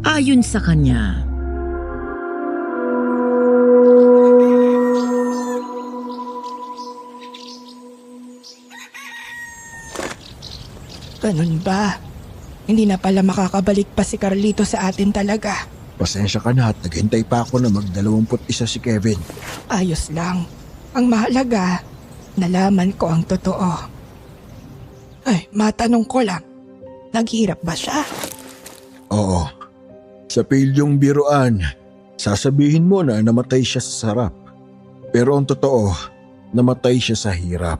Ayon sa kanya, Ganun ba? Hindi na pala makakabalik pa si Carlito sa atin talaga. pasensya ka na at naghintay pa ako na mag-21 si Kevin. Ayos lang. Ang mahalaga, nalaman ko ang totoo. Ay, matanong ko lang. Naghirap ba siya? Oo. Sa pilyong biruan, sasabihin mo na namatay siya sa sarap. Pero ang totoo, namatay siya sa hirap.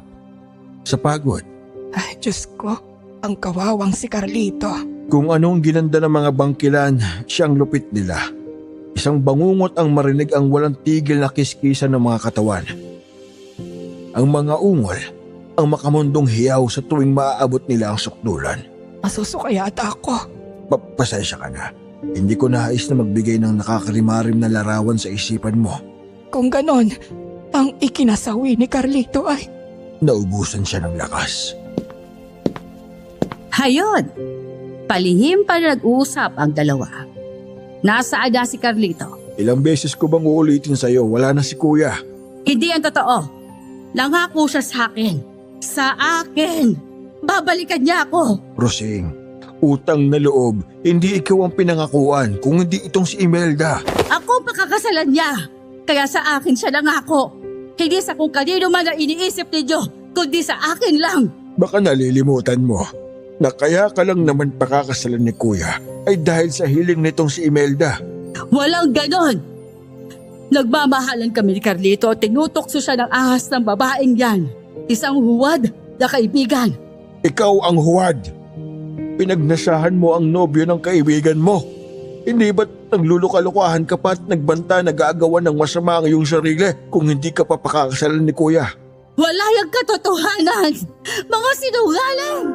Sa pagod. Ay, Diyos ko. Ang kawawang si Carlito. Kung anong ginanda ng mga bangkilan, siyang lupit nila. Isang bangungot ang marinig ang walang tigil na kiskisan ng mga katawan. Ang mga ungol, ang makamundong hiyaw sa tuwing maaabot nila ang sukdulan. Masusuka yata ako. Pasensya ka na. Hindi ko nais na magbigay ng nakakarimarim na larawan sa isipan mo. Kung ganon, ang ikinasawi ni Carlito ay... Naubusan siya ng lakas. Hayod! Palihim pa nag-uusap ang dalawa. Nasaan na si Carlito? Ilang beses ko bang uulitin sa'yo? Wala na si kuya. Hindi ang totoo. Nangako siya sa akin. Sa akin! Babalikan niya ako! Rosing, Utang na loob, hindi ikaw ang pinangakuan kung hindi itong si Imelda. Ako ang pakakasalan niya. Kaya sa akin siya nangako. Hindi sa kung kanino man ang iniisip ninyo, kundi sa akin lang. Baka nalilimutan mo na kaya ka lang naman pakakasalan ni Kuya ay dahil sa hiling nitong si Imelda. Walang ganon. Nagmamahalan kami ni Carlito at tinutokso siya ng ahas ng babaeng yan. Isang huwad na kaibigan. Ikaw ang huwad. Pinagnasahan mo ang nobyo ng kaibigan mo. Hindi ba't naglulukalukahan ka pa at nagbanta na gagawa ng masama ang iyong sarili kung hindi ka pa pakakasalan ni Kuya? Wala yung katotohanan. Mga sinungaling.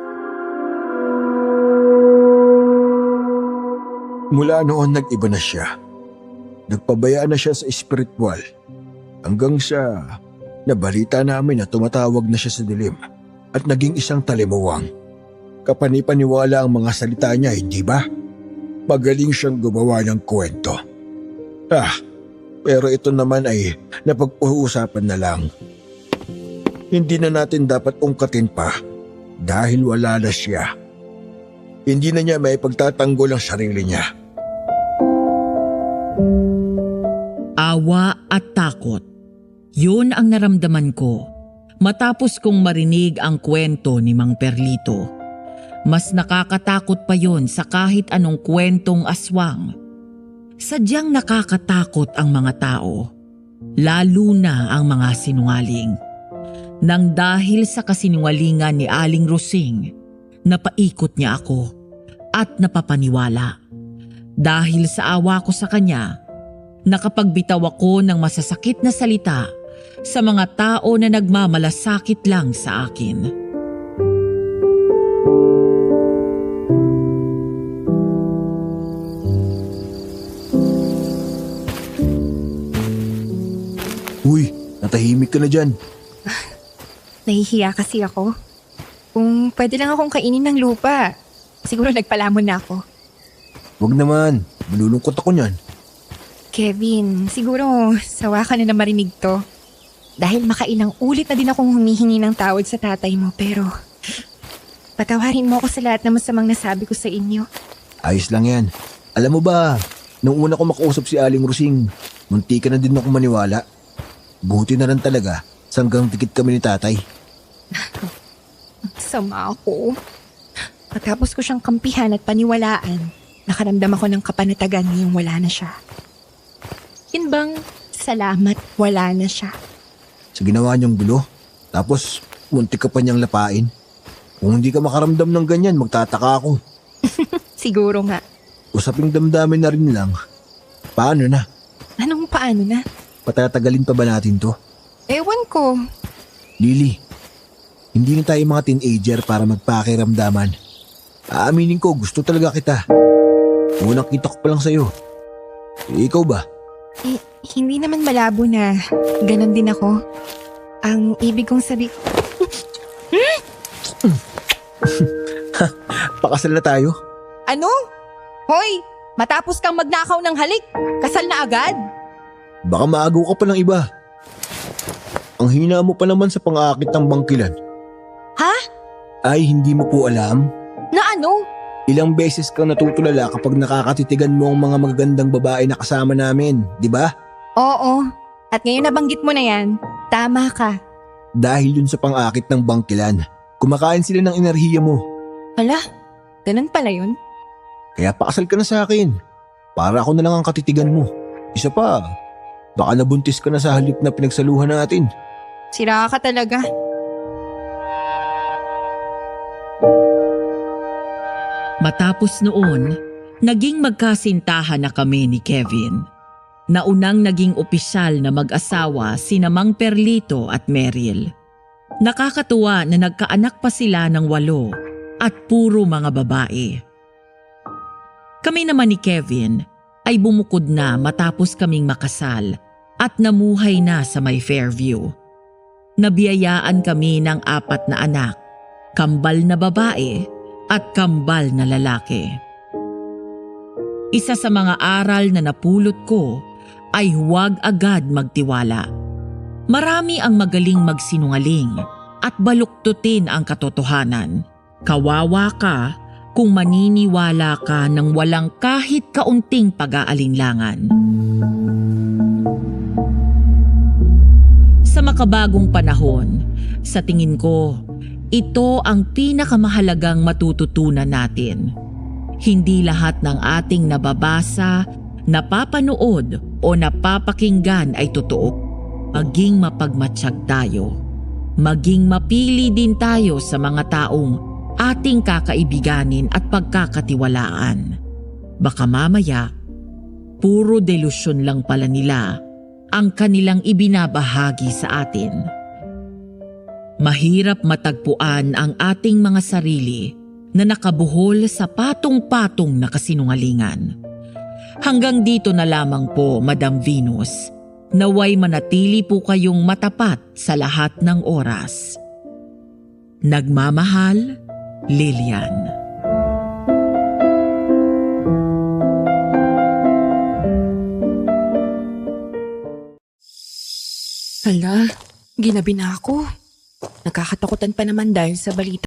Mula noon nag-iba na siya. Nagpabayaan na siya sa espiritual. Hanggang sa nabalita namin na tumatawag na siya sa dilim at naging isang talimuwang. Kapanipaniwala ang mga salita niya, hindi ba? Magaling siyang gumawa ng kwento. Pero ito naman ay napag-uusapan na lang. Hindi na natin dapat ungkatin pa dahil wala na siya. Hindi na niya may pagtatanggol ang sarili niya. Awa at takot. Yun ang naramdaman ko matapos kong marinig ang kwento ni Mang Perlito. Mas nakakatakot pa yon sa kahit anong kwentong aswang. Sadyang nakakatakot ang mga tao, lalo na ang mga sinungaling. Nang dahil sa kasinungalingan ni Aling Rosing, napaikot niya ako at napapaniwala. Dahil sa awa ko sa kanya, nakapagbitaw ako ng masasakit na salita sa mga tao na nagmamalasakit lang sa akin. Uy, natahimik ka na dyan. Nahihiya kasi ako. Kung pwede lang akong kainin ng lupa, siguro nagpalamon na ako. Huwag naman, malulungkot ako niyan. Kevin, siguro sawa ka na marinig to. Dahil makailang ulit na din akong humihingi ng tawad sa tatay mo, pero patawarin mo ako sa lahat ng masamang nasabi ko sa inyo. Ayos lang yan. Alam mo ba, nung una ko makausap si Aling Rosing, munti ka na din ako maniwala. Buti na lang talaga, sanggang dikit kami ni tatay. Sama ako. Matapos ko siyang kampihan at paniwalaan, nakaramdam ako ng kapanatagan ngayong wala na siya. Yun bang salamat wala na siya? Sa ginawa niyang gulo, tapos munti ka pa niyang lapain. Kung hindi ka makaramdam ng ganyan, magtataka ako. Siguro nga. Usaping damdamin na rin lang. Paano na? Anong paano na? Patatagalin pa ba natin to? Ewan ko. Lily, hindi na tayo mga teenager para magpakiramdaman. Aaminin ko, gusto talaga kita. Unang kita ko pa lang sa'yo. Ikaw ba? Hindi naman malabo na ganon din ako. Ang ibig kong Pakasal na tayo? Ano? Hoy, matapos kang magnakaw ng halik, kasal na agad? Baka maagaw ka pa ng iba. Ang hina mo pa naman sa pang-aakit ng bangkilan. Ha? Ay, hindi mo po alam? Na ano? Ilang beses kang natutulala kapag nakakatitigan mo ang mga magagandang babae na kasama namin, di ba? Oo. At ngayon nabanggit mo na yan, tama ka. Dahil yun sa pang-akit ng bangkilan, kumakain sila ng enerhiya mo. Hala, ganun pala yun? Kaya pakasal ka na sa akin. Para ako na lang ang katitigan mo. Isa pa, baka nabuntis ka na sa halik na pinagsaluhan natin. Sira ka talaga. Matapos noon, naging magkasintahan na kami ni Kevin. Naunang naging opisyal na mag-asawa sina Mang Perlito at Meryl. Nakakatuwa na nagkaanak pa sila ng 8 at puro mga babae. Kami naman ni Kevin ay bumukod na matapos kaming makasal at namuhay na sa may Fairview. Nabiyayaan kami ng 4 na anak, kambal na babae at kambal na lalaki. Isa sa mga aral na napulot ko ay huwag agad magtiwala. Marami ang magaling magsinungaling at baluktutin ang katotohanan. Kawawa ka kung maniniwala ka ng walang kahit kaunting pag-aalinlangan. Sa makabagong panahon, sa tingin ko, ito ang pinakamahalagang matututunan natin. Hindi lahat ng ating nababasa, napapanood o napapakinggan ay totoo. Maging mapagmatsyag tayo. Maging mapili din tayo sa mga taong ating kakaibiganin at pagkakatiwalaan. Baka mamaya, puro delusyon lang pala nila ang kanilang ibinabahagi sa atin. Mahirap matagpuan ang ating mga sarili na nakabuhol sa patong-patong na kasinungalingan. Hanggang dito na lamang po, Madam Venus. Naway manatili po kayong matapat sa lahat ng oras. Nagmamahal, Lilian. Hala, ginabi na ako. Nakakatakutan pa naman dahil sa balita